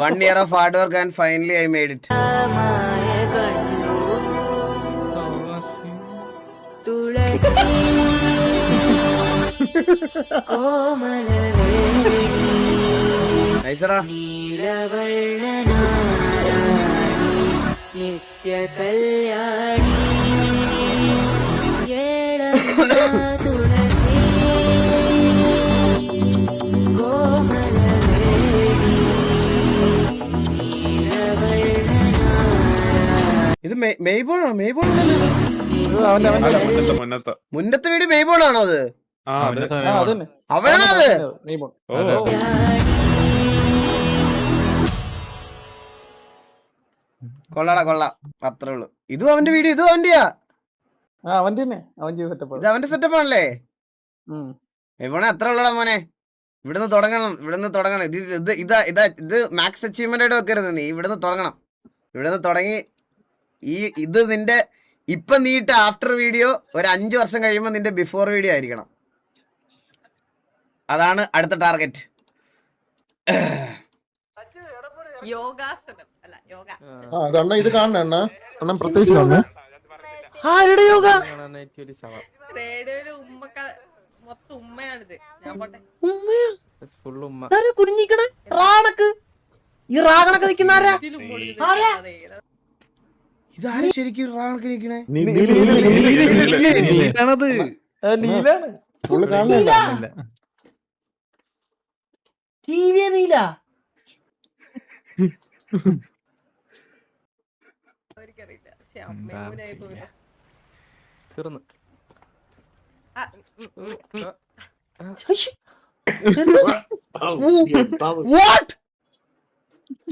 1 year of hard work and finally I made it. നൈസടാ. നിത്യ കല്യാണി ഇത് മെയ്ബോളാണോ? മുന്നത്തെ വീട് മെയ്ബോളാണോ? അത് അവനാണോ? അത് കൊള്ളാടാ, കൊള്ളാം. അത്രേ ഉള്ളു. ഇതും അവന്റെ വീഡിയോ, ഇതും അവന്റെയാ. ഇത് അവന്റെ സെറ്റപ്പ് ആണല്ലേ? ഇവണെ അത്ര ഉള്ളടാ മോനെ. ഇവിടുന്ന് തുടങ്ങണം. ഇത് മാക്സ് അച്ചീവ്മെന്റ് ആയിട്ട് വെക്കരുത് നീ. ഇവിടുന്ന് തുടങ്ങണം. ഇവിടുന്ന് തുടങ്ങി ഇത് നിന്റെ ഇപ്പൊ നീട്ട് ആഫ്റ്റർ വീഡിയോ ഒരു 5 വർഷം കഴിയുമ്പോ നിന്റെ ബിഫോർ വീഡിയോ ആയിരിക്കണം. അതാണ് അടുത്ത ടാർഗറ്റ്. ഇത് കാണണ പ്രത്യേകിച്ച് കാണണേ. ആരുടെ യോഗ? കുഞ്ഞിക്കണ റാണക്ക് ഈ റാഗണക്ക് നിൽക്കുന്ന ആരാ? ഇതാരാ ശരിക്കും റാഗണക്ക് നിൽക്കണേ? നീല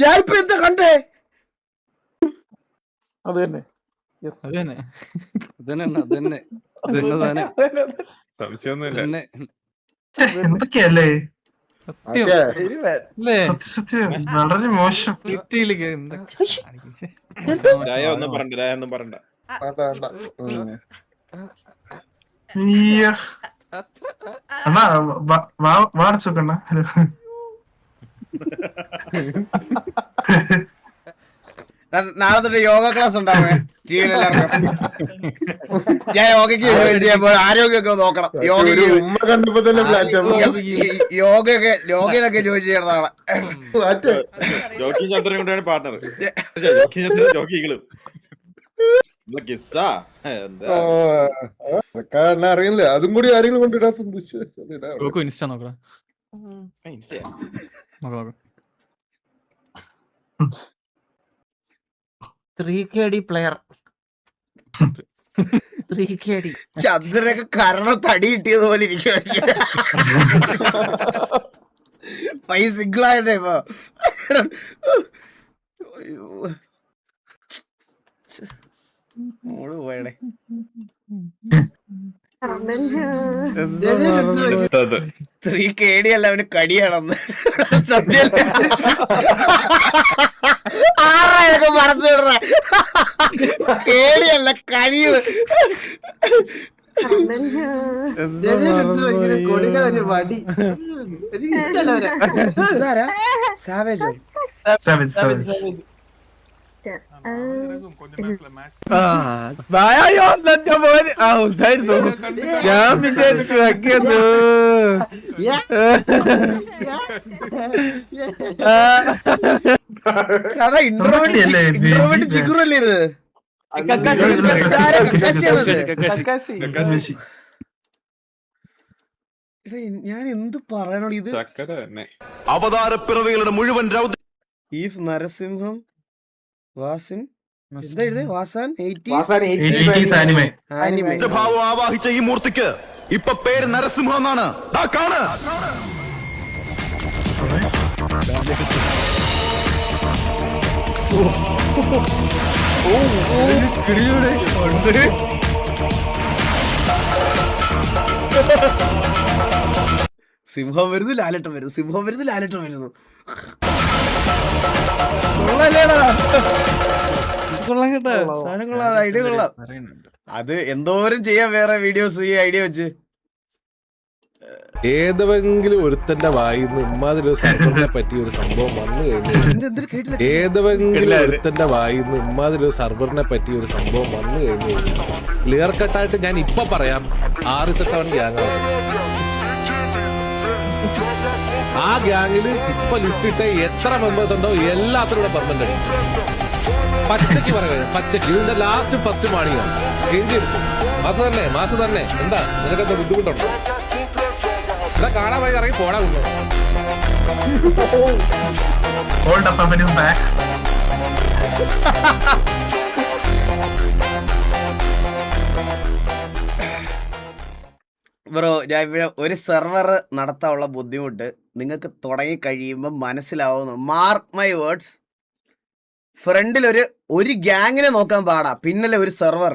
ഞാനിപ്പോ എന്താ കണ്ടേ? അത് തന്നെ എന്തൊക്കെയല്ലേ വളരെ മോശം. ഒന്നും പറയണ്ട. അണ്ണാ വാടിച്ചോക്കണ്ണ. നാളെ തൊട്ട് യോഗ ക്ലാസ് ഉണ്ടാവേ ടിവിയിൽ എല്ലാവർക്കും. ഞാൻ യോഗയ്ക്ക് ജോയിൻ ചെയ്യുമ്പോൾ ആരോഗ്യമൊക്കെ നോക്കണം. യോഗയിലൊക്കെ ജോയിൻ ചെയ്യണം നാളെ. ജോക്കി ചന്ദ്രൻ കൊണ്ടാണ് പാർട്ണർ. ജോക്കികളും അറിയില്ല. അതും കൂടി ആരെങ്കിലും കൊണ്ടിടാത്ത ഇൻസ്റ്റ നോക്കണം. 3KD player. 3KD ചന്ദ്രനൊക്കെ കരണ തടി കിട്ടിയത് പോലെ ഇരിക്കണം. പൈസ സിംഗിളായിട്ടേ ഇപ്പൊ. മോള് പോയടേ. 3 KD അല്ല, അവന് കടിയാണെന്ന്. സത്യം ആറൊക്കെ മറച്ചു വിടറ. KD അല്ല, കടിയത്. സാവേജോ? ഞാൻ വിചാരിച്ചു വെക്കുന്നു. ഇൻട്രോവേർട്ട് ജിഗുറല്ലേ ഇത്? ഞാൻ എന്ത് പറയണോ ഇത്? അവതാരപ്പിറവികളുടെ മുഴുവൻ ഈഫ് നരസിംഹം വാസിൻ എന്താ എഴുതി? വാസാൻ ആനിമേ. ഭാവം ആവാഹിച്ച ഈ മൂർത്തിക്ക് ഇപ്പൊ പേര് നരസിംഹം എന്നാണ്. കാണ്. സിംഹം വരുന്നു, ലാലേട്ടൻ വരുന്നു. സിംഹം വരുന്നു, ലാലേട്ടൻ വരുന്നു. ഐഡിയ കൊള്ളാം. അത് എന്തോരം ചെയ്യാം വേറെ വീഡിയോസ് ഈ ഐഡിയ വെച്ച്. ഏതെങ്കിലും ഒരുത്തന്റെ വായിന്ന് ഇമ്മാതിരി ഒരു സർവറിനെ പറ്റിയ ഒരു സംഭവം വന്നു കഴിഞ്ഞു. ഏതെങ്കിലും ഒരുത്തന്റെ വായിന്ന് ഇമ്മാതിരി ഒരു സർവറിനെ പറ്റിയ ഒരു സംഭവം വന്നു കഴിഞ്ഞു കഴിഞ്ഞാൽ ക്ലിയർ കട്ടായിട്ട് ഞാൻ ഇപ്പൊ പറയാം, 667 ഗ്യാങ്ങാണ്. ആ ഗ്യാങ്ങില് ഇപ്പൊ ലിസ്റ്റ് ഇട്ട എത്ര മെമ്പേഴ്സ് ഉണ്ടോ എല്ലാത്തിനും പെർമനന്റ് ആണ്. പച്ചക്ക് പറയാം, പച്ചക്ക്. ഇതിന്റെ ലാസ്റ്റ് ഫസ്റ്റ് മാണിയാണ് എഴുതിയെടുക്കും. മാസം തന്നെ എന്താ നിനക്കെന്താ ബുദ്ധിമുട്ടുണ്ടോ? ഇതാ കാണാൻ പോയി ഇറങ്ങി പോടാ കൊണ്ടോ. ബ്രോ, ഞാൻ ഇവിടെ ഒരു സെർവർ നടത്താനുള്ള ബുദ്ധിമുട്ട് നിങ്ങൾക്ക് തുടങ്ങി കഴിയുമ്പോൾ മനസ്സിലാവുന്നു. Mark my words. ഫ്രണ്ടിൽ ഒരു ഗ്യാങ്ങിനെ നോക്കാൻ പാടാ, പിന്നല്ലേ ഒരു സെർവർ.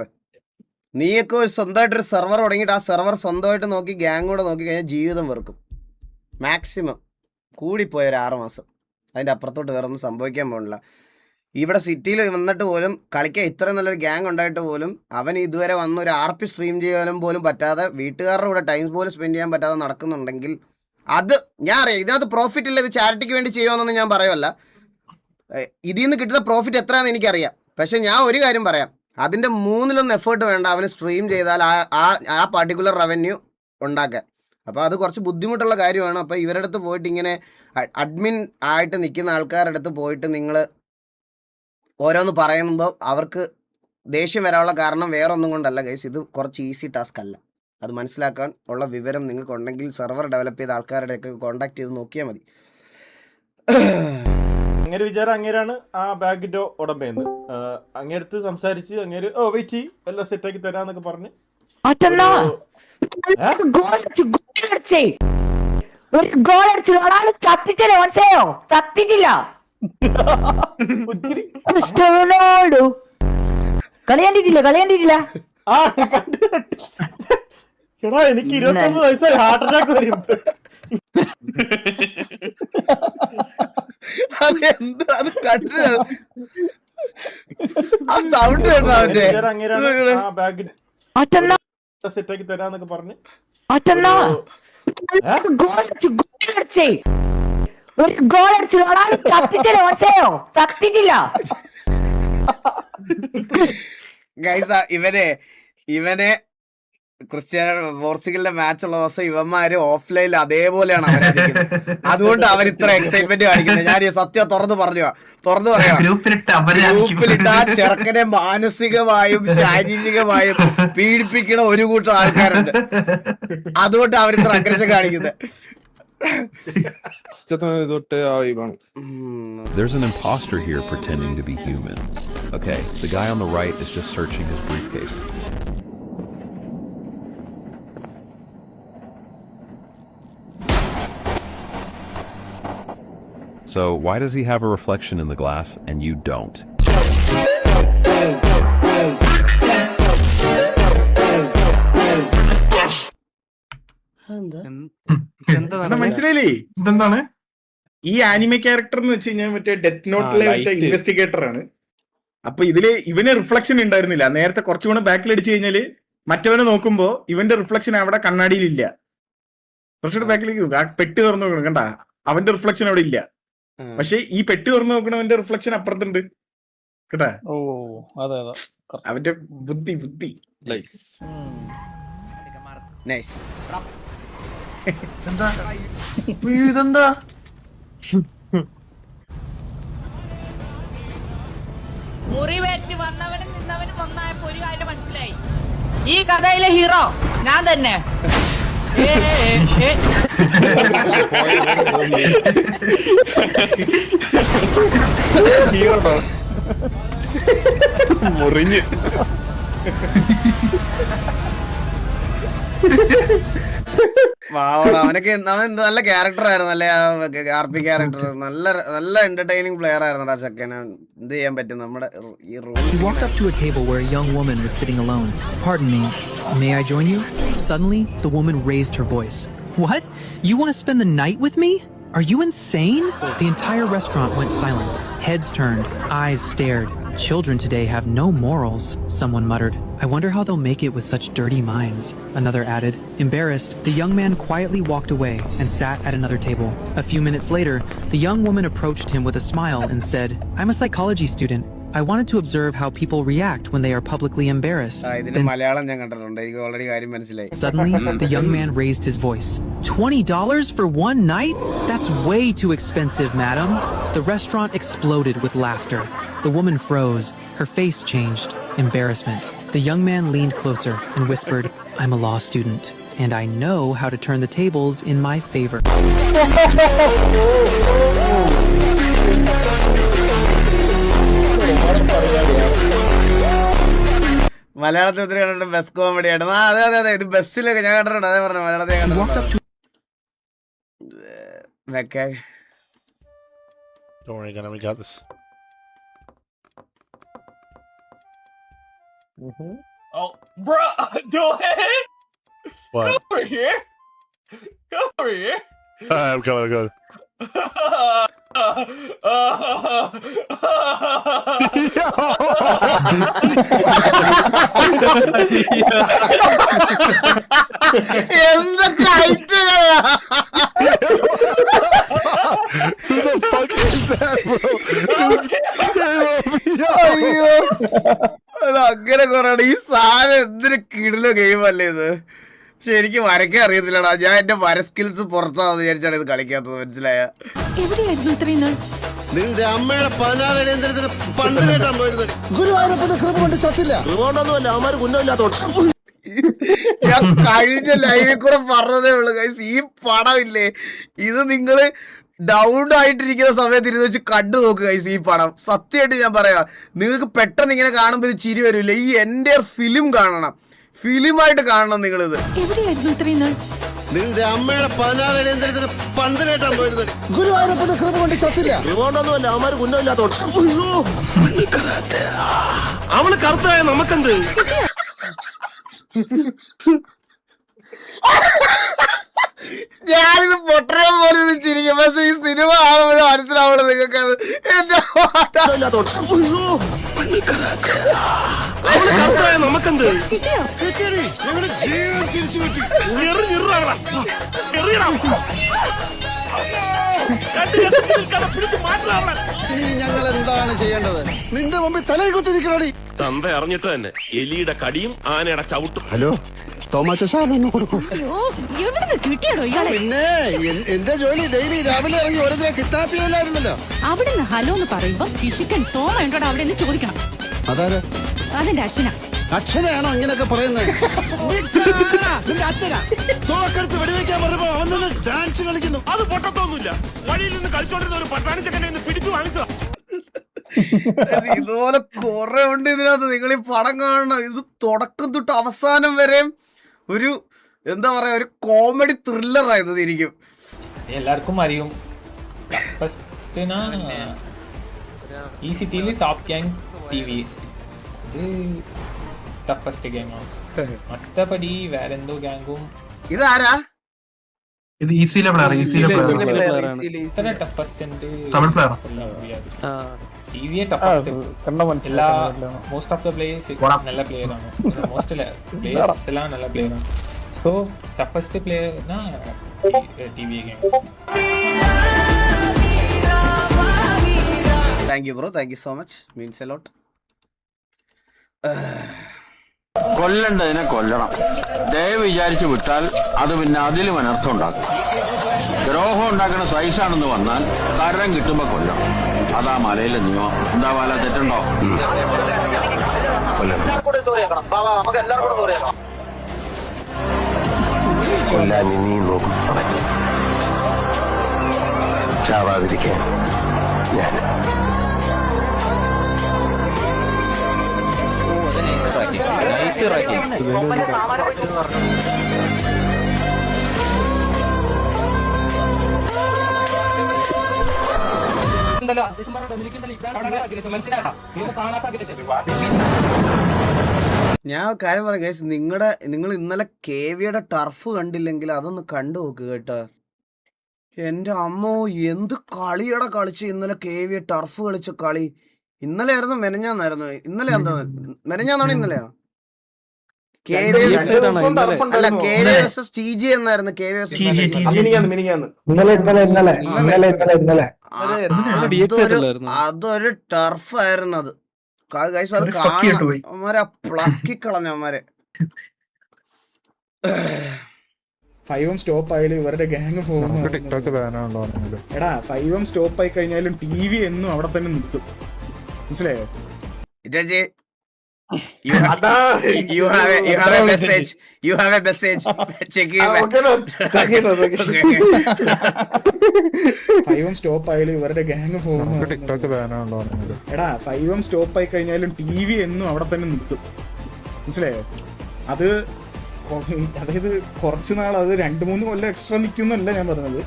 നീയൊക്കെ സ്വന്തമായിട്ടൊരു സെർവർ തുടങ്ങിയിട്ട് ആ സെർവർ സ്വന്തമായിട്ട് നോക്കി ഗ്യാങ് കൂടെ നോക്കി കഴിഞ്ഞാൽ ജീവിതം വെറുക്കും. മാക്സിമം കൂടിപ്പോയ ഒരു 6 മാസം. അതിൻ്റെ അപ്പുറത്തോട്ട് വേറെ ഒന്നും സംഭവിക്കാൻ പോകണില്ല. ഇവിടെ സിറ്റിയിൽ വന്നിട്ട് പോലും കളിക്കാൻ ഇത്രയും നല്ലൊരു ഗ്യാങ് ഉണ്ടായിട്ട് പോലും അവൻ ഇതുവരെ വന്ന് ഒരു RP സ്ട്രീം ചെയ്യാനും പോലും പറ്റാതെ, വീട്ടുകാരുടെ കൂടെ ടൈം പോലും സ്പെൻഡ് ചെയ്യാൻ പറ്റാതെ നടക്കുന്നുണ്ടെങ്കിൽ അത് ഞാൻ അറിയാം. ഇതിനകത്ത് പ്രോഫിറ്റ് ഇല്ല, ഇത് ചാരിറ്റിക്ക് വേണ്ടി ചെയ്യുമെന്നൊന്നും ഞാൻ പറയുമല്ല. ഇതിൽ നിന്ന് കിട്ടുന്ന പ്രോഫിറ്റ് എത്രയാണെന്ന് എനിക്കറിയാം. പക്ഷെ ഞാൻ ഒരു കാര്യം പറയാം, അതിൻ്റെ 3-1 എഫേർട്ട് വേണ്ട അവന് സ്ട്രീം ചെയ്താൽ ആ പർട്ടിക്കുലർ റവന്യൂ ഉണ്ടാക്കാൻ. അപ്പോൾ അത് കുറച്ച് ബുദ്ധിമുട്ടുള്ള കാര്യമാണ്. അപ്പോൾ ഇവരുടെ അടുത്ത് പോയിട്ട് ഇങ്ങനെ അഡ്മിൻ ആയിട്ട് നിൽക്കുന്ന ആൾക്കാരുടെ അടുത്ത് പോയിട്ട് നിങ്ങൾ ഓരോന്ന് പറയുമ്പോൾ അവർക്ക് ദേഷ്യം വരാനുള്ള കാരണം വേറെ ഒന്നും കൊണ്ടല്ല ഗൈസ്. ഇത് കുറച്ച് ഈസി ടാസ്ക് അല്ല. അത് മനസ്സിലാക്കാൻ ഉള്ള വിവരം നിങ്ങൾക്ക് ഉണ്ടെങ്കിൽ സെർവർ ഡെവലപ്പ് ചെയ്ത ആൾക്കാരുടെയൊക്കെ കോൺടാക്ട് ചെയ്ത് നോക്കിയാൽ മതി. അങ്ങനെ വിചാരം അങ്ങേരാണ് ആ ബാഗിന്റെ ഉടമ്പയെന്ന്. അങ്ങേരത്ത് സംസാരിച്ച് അങ്ങേര് വെയിറ്റ് എല്ലാം സെറ്റാക്കി തരാന്നൊക്കെ പറഞ്ഞ് എടാ എനിക്ക് 29 വയസ്സായി, ഹാർട്ട് അറ്റാക്ക് വരും. സെറ്റാക്കി തരാന്നൊക്കെ പറഞ്ഞ് ഇവനെ ക്രിസ്ത്യാനോ പോർച്ചുഗലിന്റെ മാച്ച് ഉള്ള ദിവസം ഇവന്മാര് ഓഫ്ലൈനിൽ അതേപോലെയാണ് അവരടിക്കുന്നത്. അതുകൊണ്ട് അവർ ഇത്ര എക്സൈറ്റ്മെന്റ് കാണിക്കുന്നത്. ഞാൻ സത്യം തുറന്നു പറയാം. ഗ്രൂപ്പിലിട്ട് ആ ചെറുക്കനെ മാനസികമായും ശാരീരികമായും പീഡിപ്പിക്കണ ഒരു കൂട്ടം ആൾക്കാരുണ്ട്. അതുകൊണ്ട് അവരിത്ര അഗ്രഷൻ കാണിക്കുന്നത്. There's an imposter here pretending to be human. Okay, the guy on the right is just searching his briefcase. So why does he have a reflection in the glass and you don't? മനസ്സിലായില്ലേ ഇതെന്താണ്? ഈ anime character എന്ന് വെച്ച് കഴിഞ്ഞാൽ മറ്റേ death നോട്ടിലെ മറ്റേ investigator ആണ്. അപ്പൊ ഇതില് ഇവന് റിഫ്ലക്ഷൻ ഉണ്ടായിരുന്നില്ല. നേരത്തെ കുറച്ചുകൂടെ ബാക്കിൽ അടിച്ചു കഴിഞ്ഞാല് മറ്റവനെ നോക്കുമ്പോ ഇവന്റെ റിഫ്ലക്ഷൻ അവിടെ കണ്ണാടിയിലില്ല. കുറച്ചുകൂടെ ബാക്കിലേക്ക് നോക്കും. ആ പെട്ടി തുറന്നു നോക്കണം, കണ്ട അവന്റെ റിഫ്ലക്ഷൻ അവിടെ ഇല്ല. പക്ഷെ ഈ പെട്ടി തുറന്നു നോക്കണവന്റെ റിഫ്ലക്ഷൻ അപ്പുറത്തുണ്ട് കേട്ടാ. അവന്റെ ബുദ്ധി നൈസ്. ഇതെന്താ? മുറിവേറ്റ് വന്നവനും നിന്നവനും ഒന്നായപ്പോ ഒരു കാര്യം മനസ്സിലായി, ഈ കഥയിലെ ഹീറോ ഞാൻ തന്നെ. മുറിഞ്ഞ് അവനൊക്കെ അവൻ നല്ല ക്യാരക്ടർ ആയിരുന്നു അല്ലേ? RP ക്യാരക്ടർ നല്ല എന്റർടൈനിങ് പ്ലെയർ ആയിരുന്നു ആ ചെക്കൻ. എന്ത് ചെയ്യാൻ പറ്റും നമ്മുടെ ഈ He walked up to a table where a young woman was sitting alone. Pardon me, may I join you? Suddenly, the woman raised her voice. What? You want to spend the night with me? Are you insane? The entire restaurant went silent. Heads turned, eyes stared. Children today have no morals, someone muttered. I wonder how they'll make it with such dirty minds, another added. Embarrassed, the young man quietly walked away and sat at another table. A few minutes later, the young woman approached him with a smile and said, "I'm a psychology student. I wanted to observe how people react when they are publicly embarrassed." Suddenly, the young man raised his voice. $20 for one night? That's way too expensive, madam. The restaurant exploded with laughter. The woman froze. Her face changed. Embarrassment. The young man leaned closer and whispered, "I'm a law student, and I know how to turn the tables in my favor." മലയാളത്തിൽ ഒത്തിരി കണ്ടിട്ട് bus comedy ആണ്. അതെ ഇത് ബസ്സിലൊക്കെ ഞാൻ കണ്ടിട്ടുണ്ട്. അതേ പറഞ്ഞു മലയാളത്തിൽ കണ്ടിട്ടുണ്ട്. Oh, bro, go ahead. What? Come over here. Come over here. I'm coming. എന്തൊക്കെ ഐറ്റങ്ങളാ! അയ്യോ, അത് അങ്ങനെ കൊറേ. ഈ സാധനം എന്തൊരു കിടില ഗെയിം അല്ലേ ഇത്. പക്ഷെ എനിക്ക് വരയ്ക്കാൻ അറിയത്തില്ലടാ. ഞാൻ എന്റെ വര സ്കിൽസ് പുറത്താന്ന് വിചാരിച്ചാണ് ഇത് കളിക്കാത്തത്. മനസ്സിലായ? എവിടെയായിരുന്നു ഇത്രയും നാൾ? നിന്റെ അമ്മയുടെ 16 അടിയന്തരത്തിന് പണ്ട് കേട്ടാൻ പോയിരുന്നത്. ഗുരുവായൂരപ്പന്റെ കൃപ കൊണ്ട് ചത്തില്ല. അതുകൊണ്ടൊന്നുമല്ല, അവന്മാര് കുന്നമില്ലാത്തോണ്ട്. ഞാൻ കഴിഞ്ഞ ലൈവിൽ കൂടെ പറഞ്ഞതേ ഉള്ളു ഗൈസ്. ഈ പടം ഇല്ലേ, ഇത് നിങ്ങള് ഡൗൺ ആയിട്ടിരിക്കുന്ന സമയത്ത് ഇരുന്ന് വെച്ച് കണ്ടു നോക്കുക ഗൈസ്. ഈ പടം സത്യമായിട്ട് ഞാൻ പറയാം, നിങ്ങൾക്ക് പെട്ടെന്ന് ഇങ്ങനെ കാണുമ്പോൾ ഇത് ചിരി വരില്ല. ഈ എൻ്റെ ഫിലിം കാണണം, ഫിലിമായിട്ട് കാണണം നിങ്ങളിത്. എവിടെയായിരുന്നു ഇത്രയും നാൾ? നിന്റെ അമ്മയുടെ 16 അടിയന്തരത്തിന് പണ്ട് കേട്ടാൻ പോയിരുന്നത്. ഗുരുവായൂരപ്പന്റെ കൃപ കൊണ്ട് ചത്തില്ല. അതുകൊണ്ടൊന്നുമല്ല, അവന്മാര് കുന്നമില്ലാത്തോണ്ട്. അവള് കറുത്തായ നമുക്കെന്ത്? ഞാനിത് പൊട്ടരം പോലെ ഇത് ചിരിക്കും. പക്ഷെ ഈ സിനിമ കാണുമ്പോഴും മനസ്സിലാവുള്ളൂ നിങ്ങൾക്ക് അത് എന്റെ നമുക്കെന്ത്? ഞങ്ങൾ എന്താണ് ചെയ്യേണ്ടത്? നിന്റെ മുമ്പിൽ തലയിൽ കുത്തിരിക്കണോടി. തന്ത അറിഞ്ഞിട്ട് തന്നെ എലിയുടെ കടിയും ആനയുടെ ചവിട്ടും. ഹലോ, തോമാച്ച സാധനം കൊടുക്കും. പിന്നെ എന്റെ ജോലി ഡെയിലി രാവിലെ ഇറങ്ങി ഓരോരുത്തരെ കിട്ടാപ്പില്ലായിരുന്നല്ലോ. അവിടുന്ന് ഹലോ എന്ന് പറയുമ്പോ ശിശുക്കൻ തോമ ഉണ്ടോ അവിടെ നിന്ന് ചോദിക്കണം. അതാരെ? അതെന്റെ അച്ഛനാ. അച്ഛനെയാണോ ഇങ്ങനെയൊക്കെ പറയുന്നത്? അച്ഛനാ. തോക്കെടുത്ത് വെടിവെക്കാൻ പറഞ്ഞപ്പോ അവൻ നിന്ന് ഡാൻസ് കളിക്കുന്നു. അത് പൊട്ടത്തൊന്നുമില്ല. വഴിയിൽ നിന്ന് കളിച്ചോണ്ടിരുന്ന ഒരു പട്ടാണി ചെക്കനെ പിടിച്ചു വാങ്ങിച്ചതാ. ഇതുപോലെ കുറെ ഉണ്ട് ഇതിനകത്ത്. നിങ്ങൾ ഈ പടം കാണണം. ഇത് തുടക്കം തൊട്ട് അവസാനം വരെ ഒരു എന്താ പറയാ, ഒരു കോമഡി ത്രില്ലറായത് ശരിക്കും. എല്ലാവർക്കും അറിയും ഈ സിറ്റിയിൽ ടോപ്പ് ഗ്യാങ് TV ഇത് ടഫസ്റ്റ് ഗ്യാങ്ങാണ്. മറ്റപടി വേറെന്തോ ഗ്യാങ്ങും. ഇതാരാ? ഇത് ഈസിയിലെ player Tamil player most of the players നല്ല പ്ലെയർ ആണ് മോസ്റ്റ് പ്ലേയേഴ്സ് എല്ലാം നല്ല പ്ലെയർ ആണ് so toughest player TV game. Thank you bro, thank you so much, means a lot. കൊല്ലേണ്ടതിനെ കൊല്ലണം. ദയ വിചാരിച്ചു വിട്ടാൽ അത് പിന്നെ അതിലും അനർത്ഥം ഉണ്ടാക്കും. ദ്രോഹം ഉണ്ടാക്കുന്ന സൈസാണെന്ന് വന്നാൽ കരം കിട്ടുമ്പോ കൊല്ലണം. അതാ മലയിലെ നിയമം. എന്താ പാല തെറ്റുണ്ടോ? കൊല്ലാൻ ഇനിയും നോക്കും. ചാവാതിരിക്കാൻ ഞാൻ ഞാൻ കാര്യം പറയാം ഗൈസ്, നിങ്ങൾ ഇന്നലെ കേവിയുടെ ടർഫ് കണ്ടില്ലെങ്കിൽ അതൊന്ന് കണ്ടു നോക്ക് കേട്ടോ. എന്റെ അമ്മോ, എന്ത് കളിയട കളിച്ച് ഇന്നലെ കേവിയ ടർഫ് കളിച്ച കളി. ഇന്നലെ ആയിരുന്നു മെനഞ്ഞാന്നായിരുന്നു? ഇന്നലെ എന്താ മെനഞ്ഞാന്നാണ്? ഇന്നലെയാണോ? അല്ല, KV vs TG എന്നായിരുന്നു. KV vs അതൊരു ടർഫ് ആയിരുന്നു അത്. ഗൈസ് അത് കാണാൻ പ്ലക്കി കളഞ്ഞ അവന്മാരെ. 5M സ്റ്റോപ്പ് ആയാലും ഇവരുടെ ഗ്യാങ് പോകും. എടാ 5M സ്റ്റോപ്പ് ആയി കഴിഞ്ഞാലും TV എന്നും അവിടെ തന്നെ നിൽക്കും. മനസ്സിലായോ? You have a message. You have a message. Check it. 5M stop ആയാലും ഇവരുടെ ഗ്യാങ് പോകും. എടാ 5M സ്റ്റോപ്പ് ആയി കഴിഞ്ഞാലും TV എന്നും അവിടെ തന്നെ നിൽക്കും. മനസ്സിലായോ? അതായത് കുറച്ചു നാൾ, അത് 2-3 കൊല്ലം എക്സ്ട്രാ നിൽക്കുന്നല്ല ഞാൻ പറഞ്ഞത്.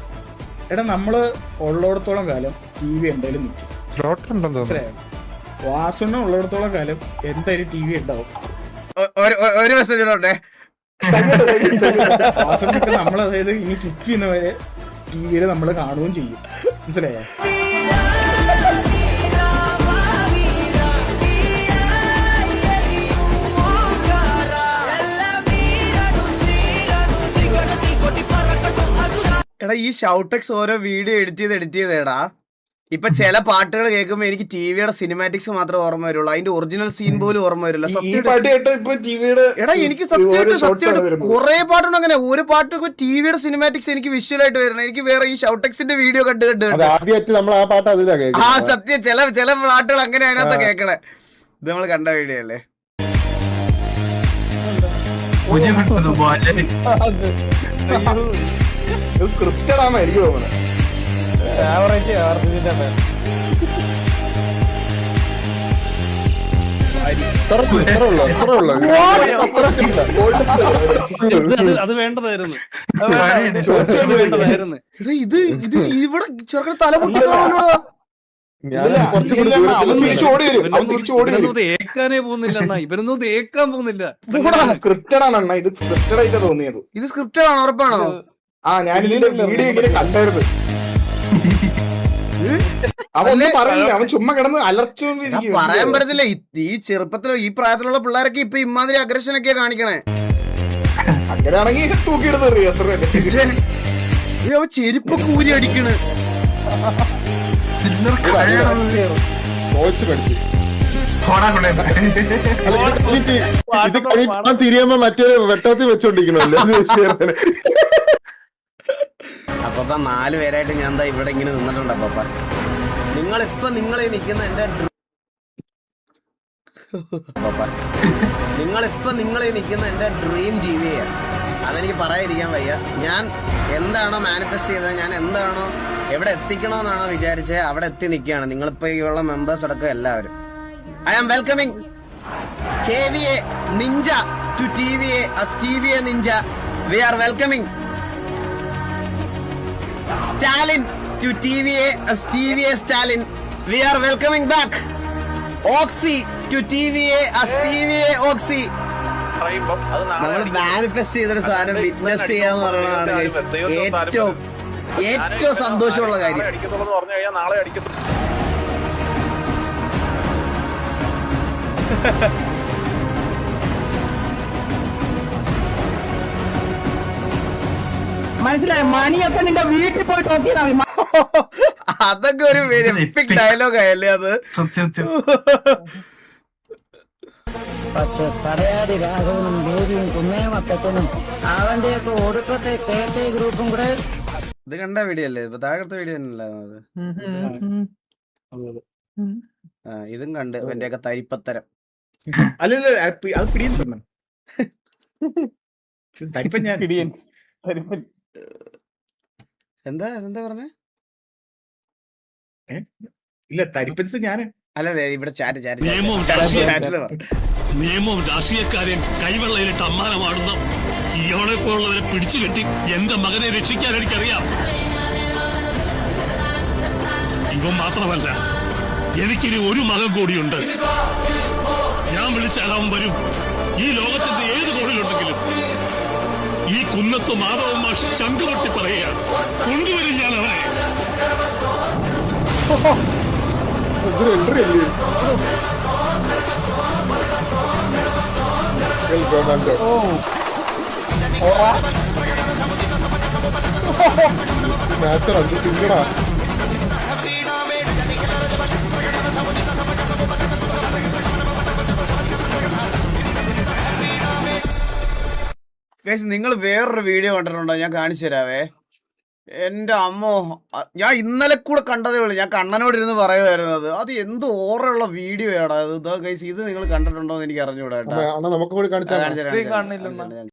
എടാ നമ്മള് ഉള്ളിടത്തോളം കാലം TV എന്തായാലും നിൽക്കും. മനസ്സിലായോ? വാസണ്ണ ഉള്ളിടത്തോളം കാലം എന്തായാലും TV ഉണ്ടാവും. ഒരു മെസ്സേജ് വാസണ്ണൊക്കെ നമ്മൾ അതായത് ഇനി കിക്ക് ചെയ്യുന്നവരെ TVയിൽ നമ്മൾ കാണുകയും ചെയ്യും. മനസ്സിലായോ? എടാ ഈ ഷൗട്ടെക്സ് ഓരോ വീഡിയോ എഡിറ്റ് ചെയ്തേടാ. ഇപ്പൊ ചില പാട്ടുകൾ കേൾക്കുമ്പോ എനിക്ക് ടിവിയുടെ സിനിമാറ്റിക്സ് മാത്രമേ ഓർമ്മ വരുള്ളൂ. അതിന്റെ ഒറിജിനൽ സീൻ പോലും ഓർമ്മ വരില്ല. എടാ എനിക്ക് സത്യമായിട്ട് കുറെ പാട്ടുണ്ട് അങ്ങനെ. ഒരു പാട്ട് ടിവിയുടെ സിനിമാറ്റിക്സ് എനിക്ക് വിഷ്വലായിട്ട് വരണം. എനിക്ക് വേറെ ഈ ഷൗട്ടെക്സിന്റെ വീഡിയോ കണ്ട് ആ സത്യം ചില പാട്ടുകൾ അങ്ങനെ അതിനകത്ത് കേൾക്കണേ. ഇത് നമ്മൾ കണ്ട വീഡിയോ അല്ലേ? സ്ക്രിപ്റ്റഡ് ആണെന്ന് എനിക്ക് തോന്നുന്നത്. അത് വേണ്ടതായിരുന്നു. ഇത് ഇവിടെ ചെറുക്കൻ തലമുട്ട ഏക്കാനേ പോകുന്നില്ല. ഇവരൊന്നും ഏക്കാൻ പോകുന്നില്ല. സ്ക്രിപ്റ്റഡ് ആണ് അണ്ണാ. ഇത് സ്ക്രിപ്റ്റഡ് ആയിട്ട് തോന്നിയത്. ഇത് സ്ക്രിപ്റ്റഡ് ആണോ? ഉറപ്പാണോ? ആ ഞാൻ ഇതിന്റെ വീഡിയോ ഇങ്ങനെ കണ്ടായിരുന്നു. അവനൊന്നും പറയില്ല, അവൻ ചുമ്മാ കിടന്ന് അലർച്ചു. പറയാൻ പറ്റത്തില്ല. ഈ ചെറുപ്പത്തിൽ ഈ പ്രായത്തിലുള്ള പിള്ളേരൊക്കെ ഇപ്പൊ ഇമാതിരി അഗ്രഷൻ ഒക്കെയാ കാണിക്കണേ. അങ്ങനെയാണെങ്കിൽ തൂക്കിയെടുത്ത് അവൻ ചെരുപ്പൊക്കെ ഊരി അടിക്കണ്. തിരിയുമ്പോ മറ്റൊരു വെട്ടത്തിൽ വെച്ചോണ്ടിരിക്കണല്ലോ. അപ്പൊ 4 പേരായിട്ട് ഞാൻ എന്താ ഇവിടെ ഇങ്ങനെ നിന്നിട്ടുണ്ട്. അപ്പ നിങ്ങളിപ്പോ നിങ്ങളീ നിൽക്കുന്ന എന്റെ ഡ്രീം ജീവിയാണ്. അതെനിക്ക് പറയാതിരിക്കാൻ വയ്യ. ഞാൻ എന്താണോ മാനിഫെസ്റ്റ് ചെയ്തത്, ഞാൻ എന്താണോ എവിടെ എത്തിക്കണമെന്നാണോ വിചാരിച്ചത്, അവിടെ എത്തി നിൽക്കുകയാണ്. നിങ്ങളിപ്പോ ഈ ഉള്ള മെമ്പേഴ്സ് അടക്കം എല്ലാവരും. I am welcoming KVA Ninja to TVA as TVA Ninja. We are welcoming Stalin to TVA as TVA Stalin. We are welcoming back Oxy to TVA as TVA Oxy. നമ്മൾ മാനിഫെസ്റ്റ് ചെയ്തൊരു സാധനം witness ചെയ്യാന്ന് പറയുന്നതാണ് guys ഏറ്റവും സന്തോഷമുള്ള കാര്യം. മനസ്സിലായോ? മണിയൊക്കെ നിന്റെ വീട്ടിൽ പോയിട്ട് നോക്കിയാൽ മതി. അതൊക്കെ ഒരു എപ്പിക് ഡയലോഗ് ആയല്ലേ അത്. പക്ഷെ പറയാതെ രാഘവനും ദേവിയും കുന്നേമക്കനും അവന്റെയൊക്കെ ഒടുക്കത്തെ കേട്ടേ ഗ്രൂപ്പും കൂടെ ഇത് കണ്ട വീഡിയോ അല്ലേ? ഇപ്പൊ താഴത്തെ വീഡിയോ തന്നെയല്ലേ അത്? ഇതും കണ്ട് എന്റെയൊക്കെ തരിപ്പത്തരം. അല്ലല്ല അത് പിടിയൻ സമ്മൻ തരിപ്പൻ ഞാൻ എന്താ എന്താ പറഞ്ഞേ? ഇല്ല തരിപ്പൻസ് ഞാന് അല്ല ഇവിടെ ചാറ്റ് നിയമവും രാഷ്ട്രീയക്കാരെയും കൈവെള്ളയിലിട്ട് അമ്മാനമാടുന്ന ഇയാളെ പോലുള്ളവരെ പിടിച്ചുകെട്ടി എന്റെ മകനെ രക്ഷിക്കാൻ എനിക്കറിയാം. ഇവൻ മാത്രമല്ല, എനിക്കിനി ഒരു മകൻ കൂടിയുണ്ട്. ഞാൻ വിളിച്ചാൽ അവൻ വരും. ഈ ലോകത്തിന്റെ ഏത് കോണിലുണ്ടെങ്കിലും ഈ കുന്നത്ത് മാധവൻ മാഷ് ചങ്കുപൊട്ടി പറയുകയാണ്, കൊണ്ടുവരും ഞാൻ അവനെ. എൻട്രി അല്ലേ മാച്ച് അഞ്ച് തിങ്കടാ. നിങ്ങൾ വേറൊരു വീഡിയോ കണ്ടിട്ടുണ്ടോ? ഞാൻ കാണിച്ചു തരാവേ. എന്റെ അമ്മോ, ഞാൻ ഇന്നലെ കൂടെ കണ്ടതേ ഉള്ളൂ. ഞാൻ കണ്ണനോട് ഇരുന്ന് പറയുമായിരുന്നത് അത് എന്ത് ഓർമ്മയുള്ള വീഡിയോ ആടാ ഇത്. ഇത് നിങ്ങൾ കണ്ടിട്ടുണ്ടോ എന്ന് എനിക്ക് അറിഞ്ഞൂടാ. നമുക്ക് കൂടി കാണിച്ചാൽ